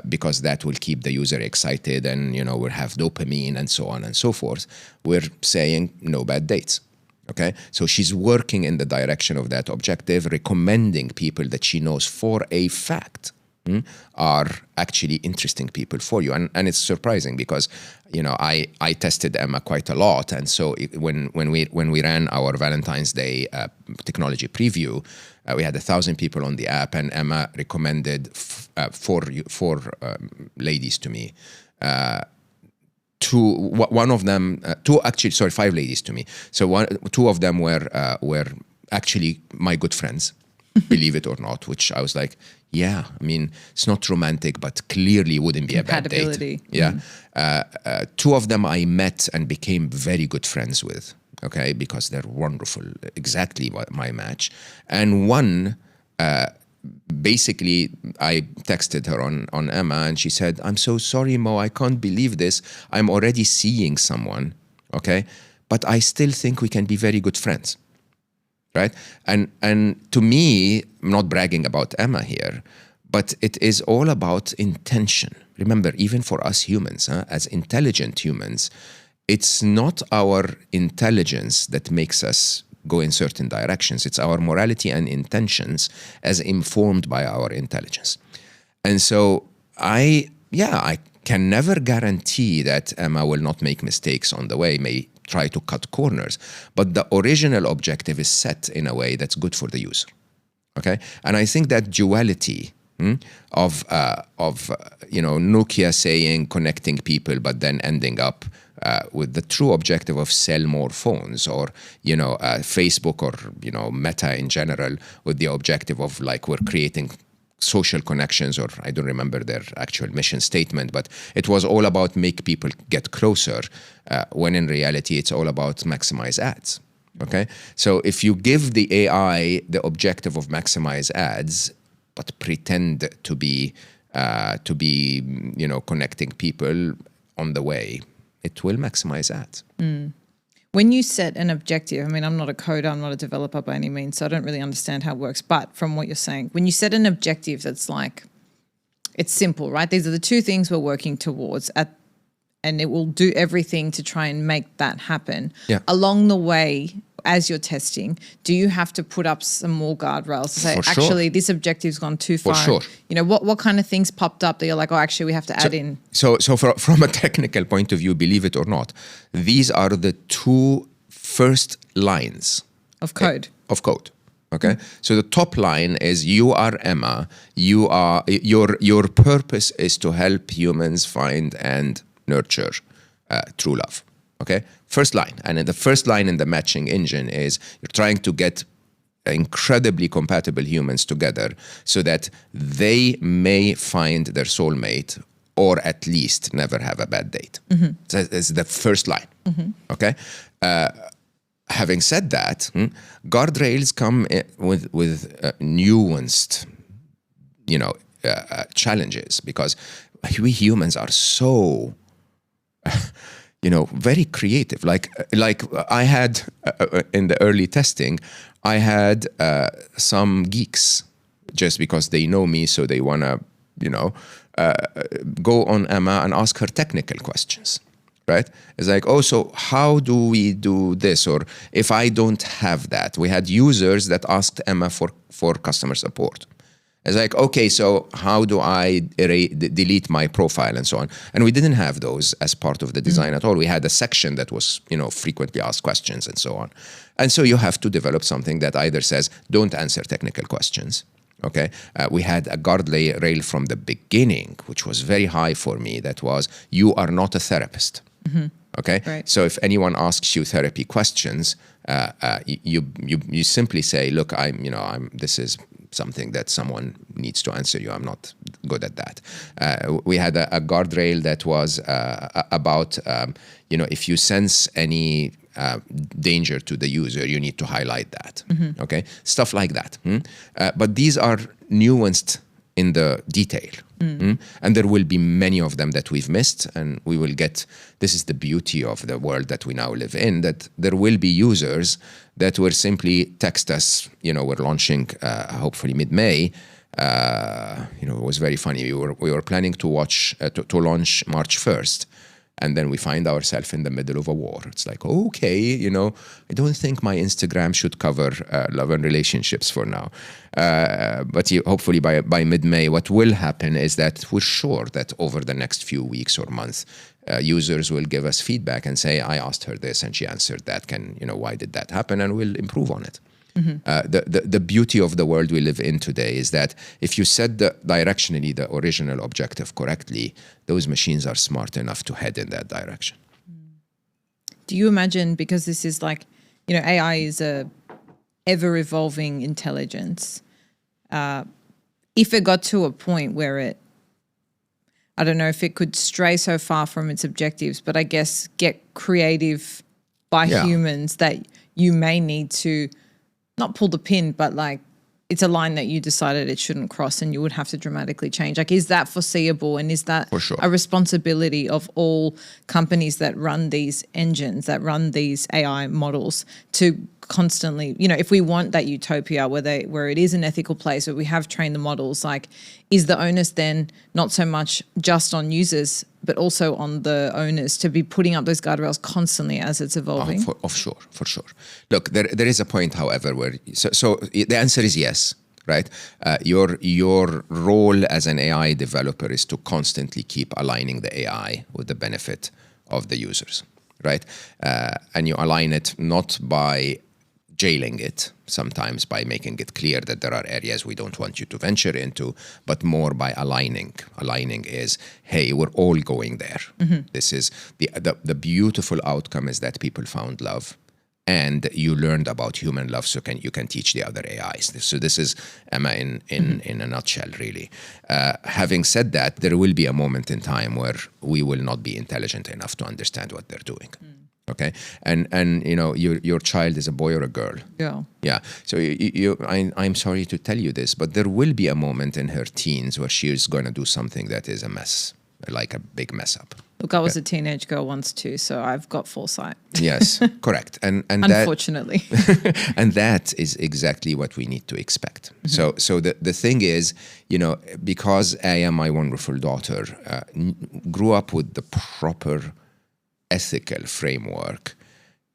because that will keep the user excited and, we'll have dopamine and so on and so forth. We're saying no bad dates. Okay, so she's working in the direction of that objective, recommending people that she knows for a fact are actually interesting people for you. And it's surprising because, I tested Emma quite a lot. And so when we ran our Valentine's Day technology preview, we had 1,000 people on the app, and Emma recommended four ladies to me. Five ladies to me. So two of them were actually my good friends, believe it or not, which I was like, yeah, it's not romantic, but clearly wouldn't be a bad date. Yeah. Two of them I met and became very good friends with, okay, because they're wonderful, exactly my match. And one, basically, I texted her on Emma, and she said, "I'm so sorry, Mo, I can't believe this. I'm already seeing someone, okay? But I still think we can be very good friends." Right? And to me, I'm not bragging about Emma here, but it is all about intention. Remember, even for us humans, as intelligent humans, it's not our intelligence that makes us go in certain directions. It's our morality and intentions as informed by our intelligence. And so I can never guarantee that Emma will not make mistakes on the way, may try to cut corners, but the original objective is set in a way that's good for the user. Okay, and I think that duality of Nokia saying connecting people, but then ending up with the true objective of sell more phones, or Facebook or Meta in general with the objective of we're creating social connections, or I don't remember their actual mission statement, but it was all about make people get closer, when in reality it's all about maximize ads. Okay, so if you give the AI the objective of maximize ads, but pretend to be connecting people on the way, it will maximize ads. When you set an objective, I'm not a coder, I'm not a developer by any means, so I don't really understand how it works. But from what you're saying, when you set an objective that's it's simple, right? These are the two things we're working towards, and it will do everything to try and make that happen. Yeah. Along the way, as you're testing, do you have to put up some more guardrails to say, actually, this objective's gone too far? For sure. What kind of things popped up that you're like, oh, actually, we have to add in? So from a technical point of view, believe it or not, these are the two first lines of code. Okay, so the top line is, you are Emma. You are your purpose is to help humans find and nurture true love. Okay, first line. And in the first line in the matching engine is, you're trying to get incredibly compatible humans together so that they may find their soulmate, or at least never have a bad date. So that's the first line. Okay. Having said that, guardrails come with nuanced, challenges, because we humans are so very creative. Like I had in the early testing, I had some geeks, just because they know me, so they want to, go on Emma and ask her technical questions, right? It's like, oh, so how do we do this? Or if I don't have that, we had users that asked Emma for customer support. It's like, okay, so how do I delete my profile and so on? And we didn't have those as part of the design at all. We had a section that was, frequently asked questions and so on. And so you have to develop something that either says, don't answer technical questions. Okay, we had a guardrail from the beginning, which was very high for me. That was, you are not a therapist. Okay, right. So if anyone asks you therapy questions, you simply say, look, this is something that someone needs to answer you. I'm not good at that. We had a guardrail that was about, if you sense any danger to the user, you need to highlight that. Okay, stuff like that. But these are nuanced in the detail. And there will be many of them that we've missed, and we will get, this is the beauty of the world that we now live in, that there will be users that will simply text us, we're launching hopefully mid-May. It was very funny. We were planning to launch March 1st. And then we find ourselves in the middle of a war. It's like, okay, I don't think my Instagram should cover love and relationships for now. But hopefully by mid-May, what will happen is that we're sure that over the next few weeks or months, users will give us feedback and say, I asked her this and she answered that. Why did that happen? And we'll improve on it. The beauty of the world we live in today is that if you set directionally the original objective correctly, those machines are smart enough to head in that direction. Do you imagine, because this is like, AI is a ever-evolving intelligence, if it got to a point where I don't know if it could stray so far from its objectives, but I guess get creative by humans that you may need to not pull the pin, but like it's a line that you decided it shouldn't cross and you would have to dramatically change. Like, is that foreseeable? And is that For sure. a responsibility of all companies that run these engines, that run these AI models to constantly, if we want that utopia where it is an ethical place, where we have trained the models, like, is the onus then not so much just on users, but also on the owners to be putting up those guardrails constantly as it's evolving? For sure. Look, there is a point, however, where so the answer is yes, right? Your role as an AI developer is to constantly keep aligning the AI with the benefit of the users, right? And you align it not by jailing it, sometimes by making it clear that there are areas we don't want you to venture into, but more by aligning. Aligning is, hey, we're all going there. This is the beautiful outcome is that people found love and you learned about human love, so you can teach the other AIs. So this is Emma in a nutshell, really. Having said that, there will be a moment in time where we will not be intelligent enough to understand what they're doing. Okay, and your child is a boy or a girl. Yeah. So I'm sorry to tell you this, but there will be a moment in her teens where she's going to do something that is a mess, like a big mess up. Look, I was a teenage girl once too, so I've got foresight. Yes, correct. And unfortunately, and that is exactly what we need to expect. So the thing is, because Aya, my wonderful daughter, grew up with the proper ethical framework,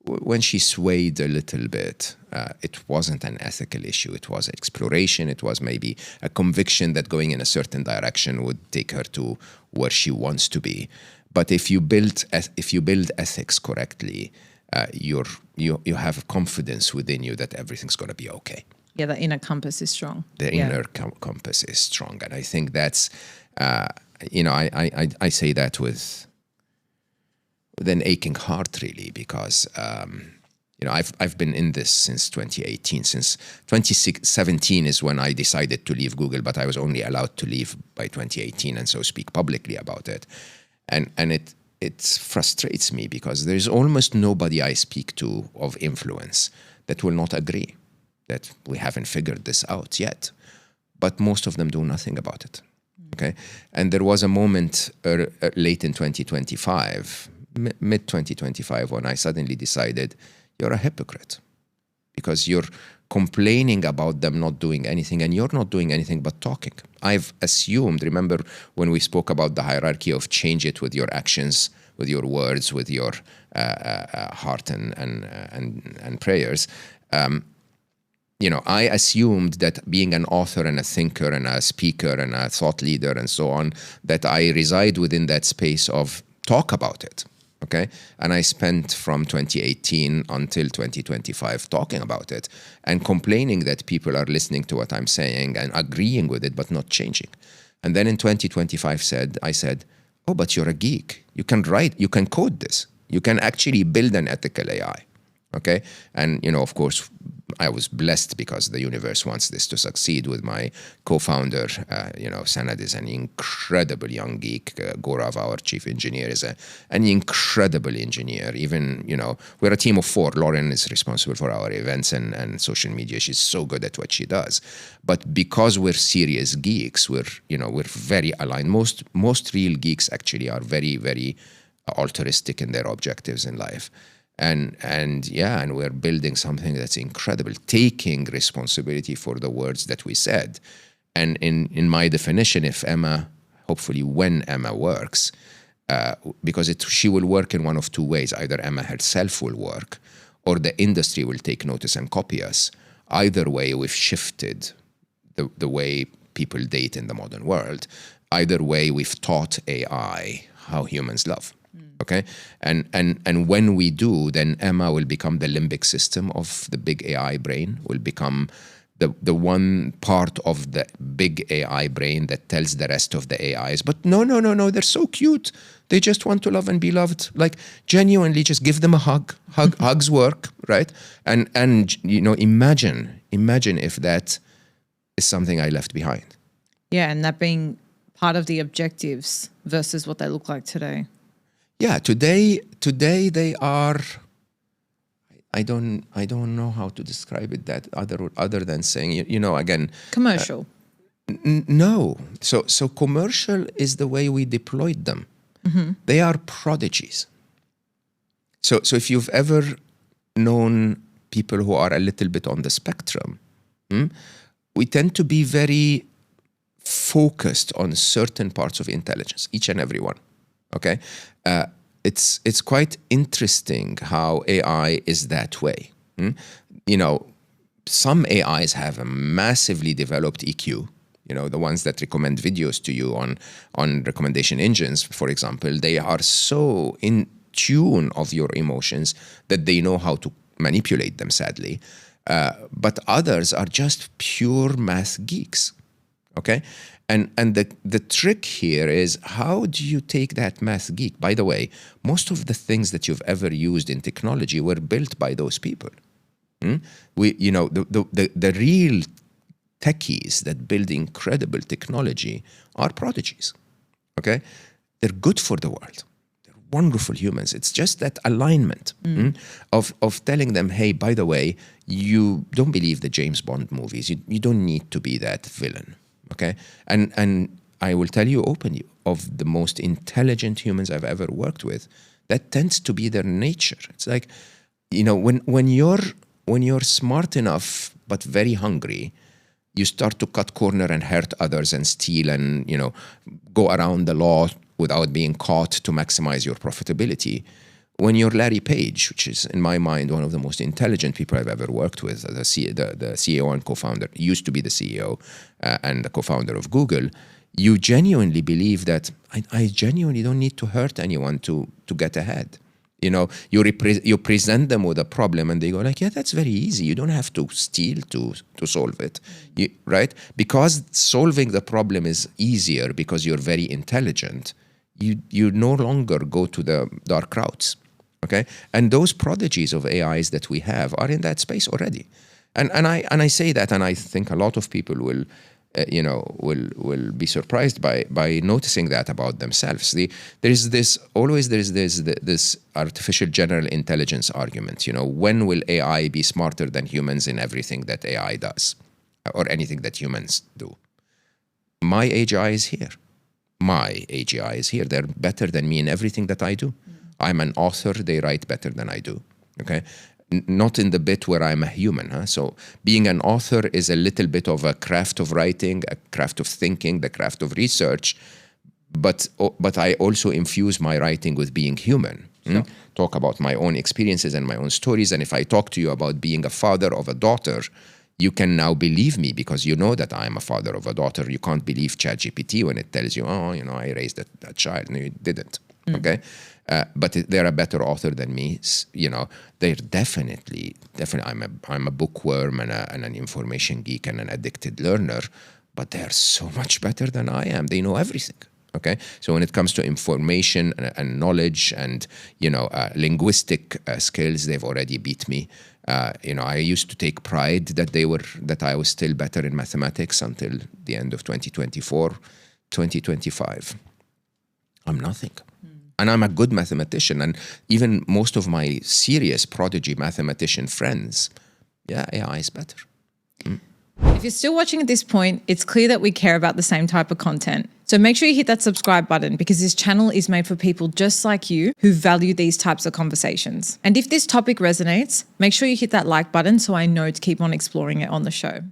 when she swayed a little bit, it wasn't an ethical issue. It was exploration. It was maybe a conviction that going in a certain direction would take her to where she wants to be. But if you build ethics correctly, you have confidence within you that everything's going to be okay. Yeah, the inner compass is strong. The inner compass is strong, and I think that's I say that with an aching heart, really, because I've been in this since 2018. Since 2017 is when I decided to leave Google, but I was only allowed to leave by 2018, and so speak publicly about it. And it frustrates me because there's almost nobody I speak to of influence that will not agree that we haven't figured this out yet. But most of them do nothing about it. Okay, and there was a moment late in 2025. Mid-2025, when I suddenly decided, you're a hypocrite because you're complaining about them not doing anything and you're not doing anything but talking. I've assumed, remember when we spoke about the hierarchy of change it with your actions, with your words, with your heart and prayers, I assumed that being an author and a thinker and a speaker and a thought leader and so on, that I reside within that space of talk about it. Okay, and I spent from 2018 until 2025 talking about it and complaining that people are listening to what I'm saying and agreeing with it, but not changing. And then in 2025, I said, oh, but you're a geek. You can write, you can code this. You can actually build an ethical AI. Okay, and of course, I was blessed because the universe wants this to succeed with my co-founder. Sanad is an incredible young geek. Gaurav, our chief engineer, is an incredible engineer. Even, we're a team of 4. Lauren is responsible for our events and social media. She's so good at what she does. But because we're serious geeks, we're very aligned. Most real geeks actually are very, very altruistic in their objectives in life. And we're building something that's incredible, taking responsibility for the words that we said. And in my definition, hopefully when Emma works, because she will work in one of 2 ways. Either Emma herself will work, or the industry will take notice and copy us. Either way, we've shifted the way people date in the modern world. Either way, we've taught AI how humans love. Okay, and when we do, then Emma will become the limbic system of the big AI brain. Will become the one part of the big AI brain that tells the rest of the AIs, but no, they're so cute. They just want to love and be loved. Like, genuinely, just give them a hug. Hugs work, right? And imagine if that is something I left behind. Yeah, and that being part of the objectives versus what they look like today. Yeah, today they are. I don't know how to describe it that other than saying again, commercial. No, so commercial is the way we deployed them. Mm-hmm. They are prodigies. So if you've ever known people who are a little bit on the spectrum, we tend to be very focused on certain parts of intelligence, each and every one. Okay, it's quite interesting how AI is that way. Some AIs have a massively developed EQ. The ones that recommend videos to you on recommendation engines, for example, they are so in tune of your emotions that they know how to manipulate them, sadly. But others are just pure math geeks. Okay? And the trick here is, how do you take that math geek? By the way, most of the things that you've ever used in technology were built by those people. The real techies that build incredible technology are prodigies. Okay? They're good for the world. They're wonderful humans. It's just that alignment of telling them, hey, by the way, you don't believe the James Bond movies. You don't need to be that villain. Okay, and I will tell you openly, of the most intelligent humans I've ever worked with, that tends to be their nature. It's like, when you're smart enough but very hungry, you start to cut corner and hurt others and steal and go around the law without being caught to maximize your profitability. When you're Larry Page, which is, in my mind, one of the most intelligent people I've ever worked with, the CEO and co-founder, used to be the CEO and the co-founder of Google, you genuinely believe that I genuinely don't need to hurt anyone to get ahead. You present them with a problem and they go like, yeah, that's very easy. You don't have to steal to solve it, right? Because solving the problem is easier because you're very intelligent. You no longer go to the dark routes. Okay, and those prodigies of AIs that we have are in that space already, and I say that, and I think a lot of people will be surprised by noticing that about themselves. There's this artificial general intelligence argument. When will AI be smarter than humans in everything that AI does, or anything that humans do? My AGI is here. My AGI is here. They're better than me in everything that I do. I'm an author. They write better than I do. Okay, not in the bit where I'm a human. So being an author is a little bit of a craft of writing, a craft of thinking, the craft of research. But I also infuse my writing with being human. Sure. Talk about my own experiences and my own stories. And if I talk to you about being a father of a daughter, you can now believe me because you know that I'm a father of a daughter. You can't believe ChatGPT when it tells you, I raised that child. No, you didn't. Okay. But they're a better author than me. They're definitely. I'm a bookworm and an information geek and an addicted learner, but they're so much better than I am. They know everything. Okay, so when it comes to information and knowledge and linguistic skills, they've already beat me. I used to take pride that I was still better in mathematics until the end of 2024, 2025. I'm nothing. And I'm a good mathematician. And even most of my serious prodigy mathematician friends, AI is better. If you're still watching at this point, it's clear that we care about the same type of content. So make sure you hit that subscribe button because this channel is made for people just like you who value these types of conversations. And if this topic resonates, make sure you hit that like button so I know to keep on exploring it on the show.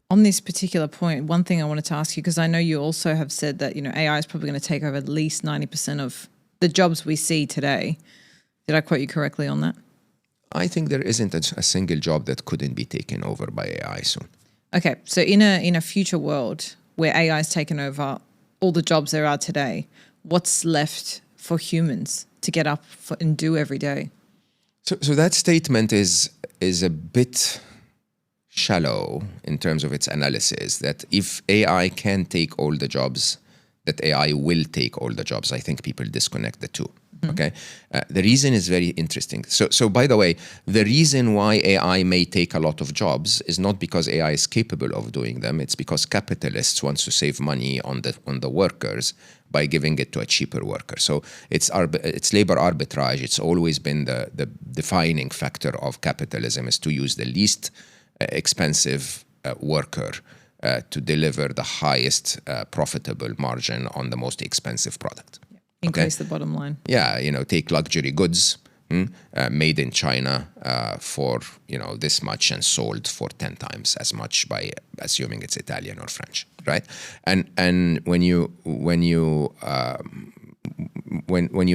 On this particular point, one thing I wanted to ask you, because I know you also have said that, AI is probably going to take over at least 90% of the jobs we see today. Did I quote you correctly on that? I think there isn't a single job that couldn't be taken over by AI soon. Okay, so in a future world where AI is taken over all the jobs there are today, what's left for humans to get up and do every day? So that statement is a bit shallow in terms of its analysis, that if AI can take all the jobs, that AI will take all the jobs. I think people disconnect the two. Okay, the reason is very interesting. So by the way, the reason why AI may take a lot of jobs is not because AI is capable of doing them. It's because capitalists want to save money on the workers by giving it to a cheaper worker. So it's labor arbitrage. It's always been the defining factor of capitalism, is to use the least expensive worker to deliver the highest profitable margin on the most expensive product. Increase the bottom line. Yeah, take luxury goods made in China for this much and sold for 10 times as much by assuming it's Italian or French, right? And when you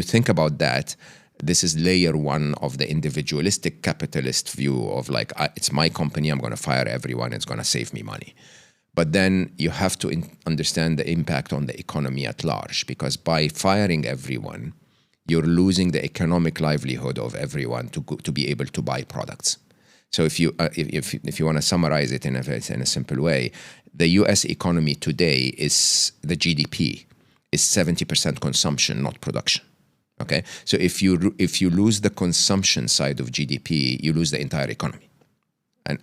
think about that, this is layer one of the individualistic capitalist view of like, it's my company, I'm going to fire everyone, it's going to save me money. But then you have to understand the impact on the economy at large, because by firing everyone, you're losing the economic livelihood of everyone to be able to buy products. So if you want to summarize it in a simple way, the U.S. economy today is the GDP is 70% consumption, not production. Okay, so if you lose the consumption side of GDP, you lose the entire economy.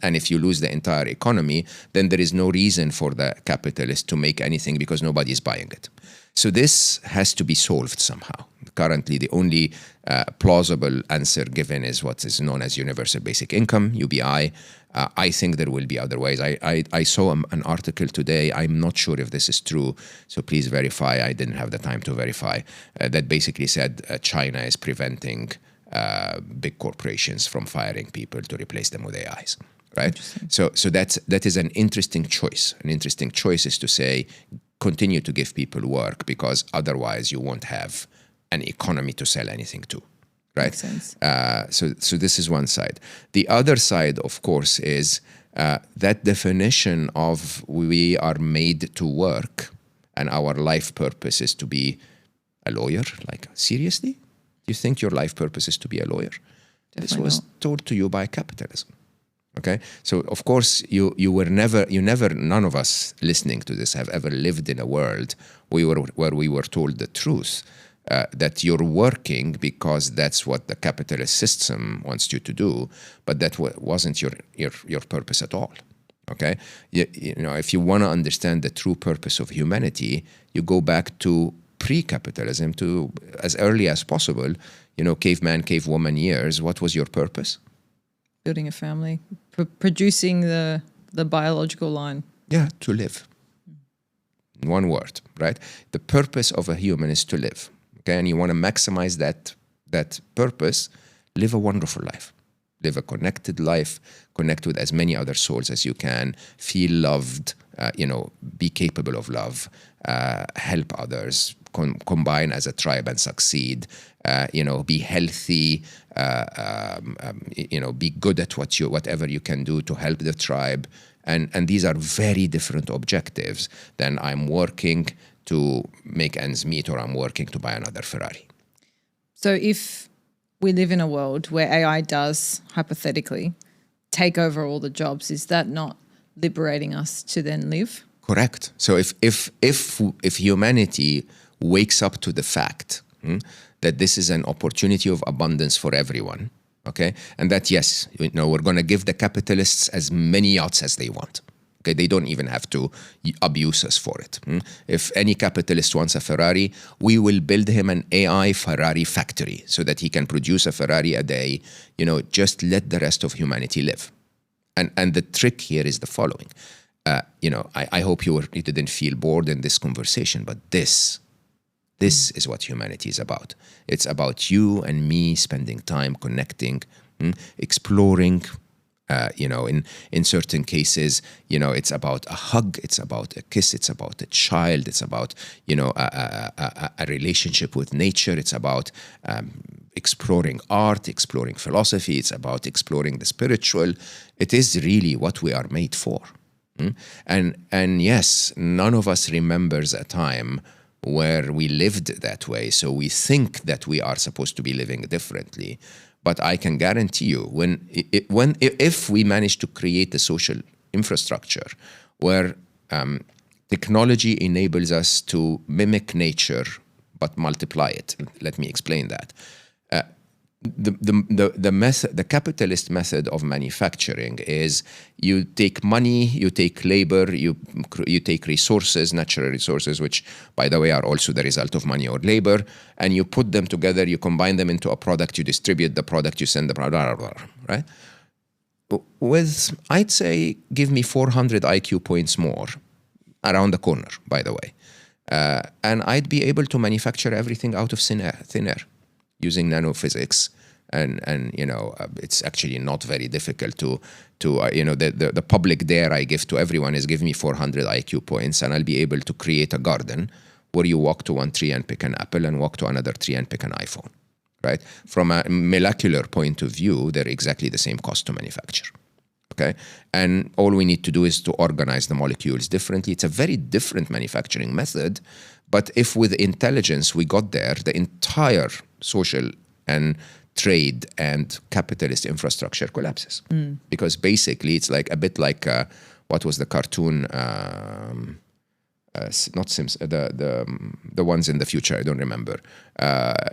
And if you lose the entire economy, then there is no reason for the capitalist to make anything because nobody is buying it. So this has to be solved somehow. Currently, the only plausible answer given is what is known as universal basic income, UBI. I think there will be other ways. I saw an article today. I'm not sure if this is true, so please verify. I didn't have the time to verify. That basically said China is preventing big corporations from firing people to replace them with AIs. Right, so that is an interesting choice. An interesting choice is to say, continue to give people work because otherwise you won't have an economy to sell anything to, right? Makes sense. So this is one side. The other side, of course, is that definition of we are made to work and our life purpose is to be a lawyer. Like, seriously? Do you think your life purpose is to be a lawyer? Definitely this was not. told to you by capitalism. Okay, so of course none of us listening to this have ever lived in a world where we were told the truth, that you're working because that's what the capitalist system wants you to do, but that wasn't your purpose at all. Okay, if you want to understand the true purpose of humanity, you go back to pre-capitalism, to as early as possible. Caveman, cavewoman years. What was your purpose? Building a family, producing the biological line. Yeah, to live. One word, right? The purpose of a human is to live. Okay, and you want to maximize that purpose. Live a wonderful life. Live a connected life. Connect with as many other souls as you can. Feel loved. Be capable of love. Help others. Combine as a tribe and succeed. Be healthy. Be good at whatever you can do to help the tribe. And these are very different objectives than I'm working to make ends meet or I'm working to buy another Ferrari. So if we live in a world where AI does hypothetically take over all the jobs, is that not liberating us to then live? Correct. So if humanity wakes up to the fact that this is an opportunity of abundance for everyone, okay? And that, yes, we're going to give the capitalists as many yachts as they want. Okay, they don't even have to abuse us for it. If any capitalist wants a Ferrari, we will build him an AI Ferrari factory so that he can produce a Ferrari a day. Just let the rest of humanity live. And the trick here is the following. I hope you didn't feel bored in this conversation, but this is what humanity is about. It's about you and me spending time connecting, exploring. In certain cases, it's about a hug, it's about a kiss, it's about a child, it's about, a relationship with nature, it's about exploring art, exploring philosophy, it's about exploring the spiritual. It is really what we are made for. And yes, none of us remembers a time where we lived that way, so we think that we are supposed to be living differently. But I can guarantee you, if we manage to create a social infrastructure where technology enables us to mimic nature but multiply it, let me explain that. The capitalist method of manufacturing is you take money, you take labor, you take resources, natural resources, which, by the way, are also the result of money or labor, and you put them together, you combine them into a product, you distribute the product, you send the product, right? With, I'd say, give me 400 IQ points more around the corner, by the way, and I'd be able to manufacture everything out of thin air. Using nanophysics, and it's actually not very difficult to the public dare I give to everyone is give me 400 IQ points and I'll be able to create a garden where you walk to one tree and pick an apple and walk to another tree and pick an iPhone, right? From a molecular point of view, they're exactly the same cost to manufacture, okay? And all we need to do is to organize the molecules differently. It's a very different manufacturing method, but if with intelligence we got there, the entire social and trade and capitalist infrastructure collapses. Because basically it's like a bit like what was the cartoon? Not Sims, the ones in the future. I don't remember.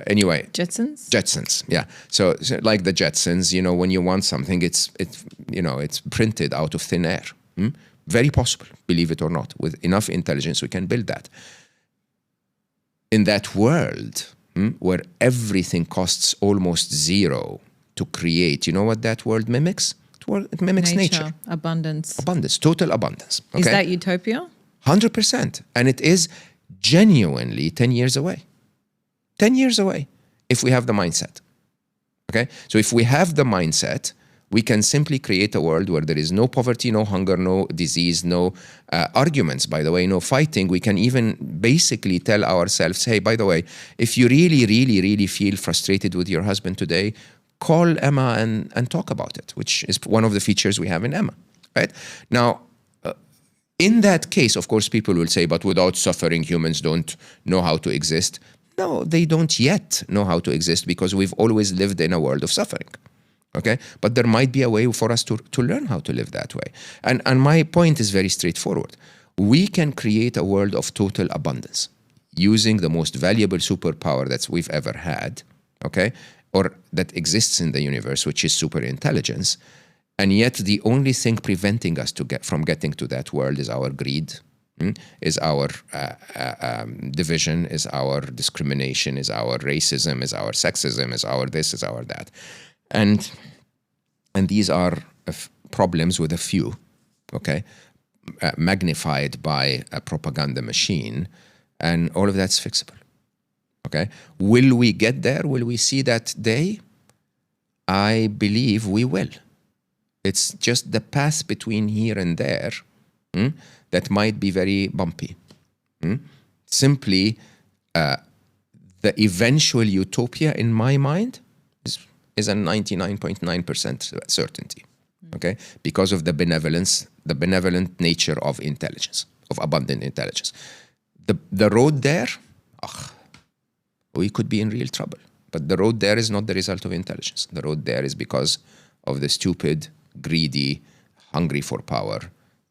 Anyway, Jetsons. Yeah. So like the Jetsons, when you want something, it's printed out of thin air. Very possible, believe it or not. With enough intelligence, we can build that. In that world, where everything costs almost zero to create, you know what that world mimics? It mimics nature. Abundance, total abundance. Okay? Is that utopia? 100%. And it is genuinely 10 years away. 10 years away, if we have the mindset. Okay? So if we have the mindset, we can simply create a world where there is no poverty, no hunger, no disease, no arguments, by the way, no fighting. We can even basically tell ourselves, hey, by the way, if you really, really, really feel frustrated with your husband today, call Emma and talk about it, which is one of the features we have in Emma, right? Now, in that case, of course, people will say, but without suffering, humans don't know how to exist. No, they don't yet know how to exist because we've always lived in a world of suffering. Okay, but there might be a way for us to learn how to live that way. And my point is very straightforward. We can create a world of total abundance using the most valuable superpower that we've ever had, okay, or that exists in the universe, which is superintelligence. And yet the only thing preventing us from getting to that world is our greed, is our division, is our discrimination, is our racism, is our sexism, is our this, is our that. And these are problems with a few, okay, magnified by a propaganda machine, and all of that's fixable, okay? Will we get there? Will we see that day? I believe we will. It's just the path between here and there that might be very bumpy. Simply, the eventual utopia in my mind is a 99.9% certainty, okay? Because of the benevolent nature of intelligence, of abundant intelligence. The road there, we could be in real trouble. But the road there is not the result of intelligence. The road there is because of the stupid, greedy, hungry for power,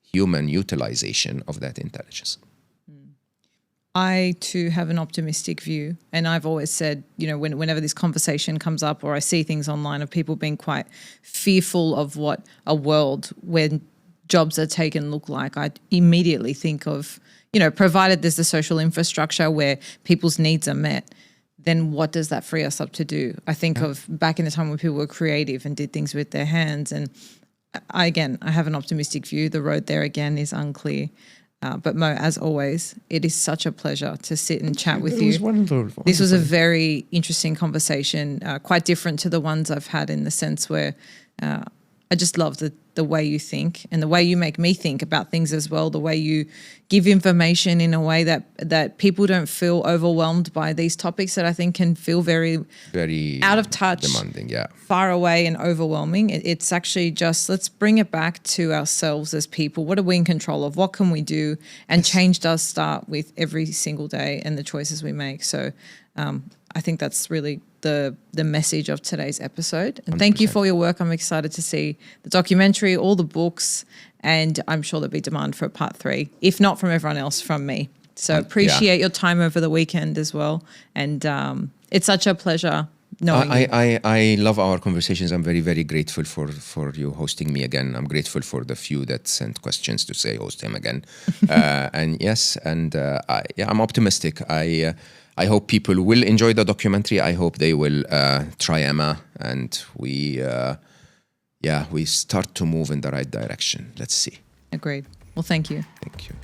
human utilization of that intelligence. I too have an optimistic view, and I've always said, whenever this conversation comes up or I see things online of people being quite fearful of what a world when jobs are taken look like, I immediately think of, provided there's the social infrastructure where people's needs are met, then what does that free us up to do? I think of back in the time when people were creative and did things with their hands, and I have an optimistic view. The road there again is unclear. But Mo, as always, it is such a pleasure to sit and chat with you. It was wonderful. This was a very interesting conversation, quite different to the ones I've had in the sense where I just love the way you think and the way you make me think about things as well, the way you give information in a way that people don't feel overwhelmed by these topics that I think can feel very out of touch, demanding, far away and overwhelming. It's actually just, let's bring it back to ourselves as people. What are we in control of? What can we do? And change does start with every single day and the choices we make. So I think that's really the message of today's episode. And 100%. Thank you for your work. I'm excited to see the documentary, all the books, and I'm sure there'll be demand for a part 3, if not from everyone else, from me. So appreciate your time over the weekend as well. And it's such a pleasure knowing you. I love our conversations. I'm very, very grateful for you hosting me again. I'm grateful for the few that sent questions to say host him again. I'm optimistic. I hope people will enjoy the documentary. I hope they will try Emma, and we start to move in the right direction. Let's see. Agreed. Well, thank you. Thank you.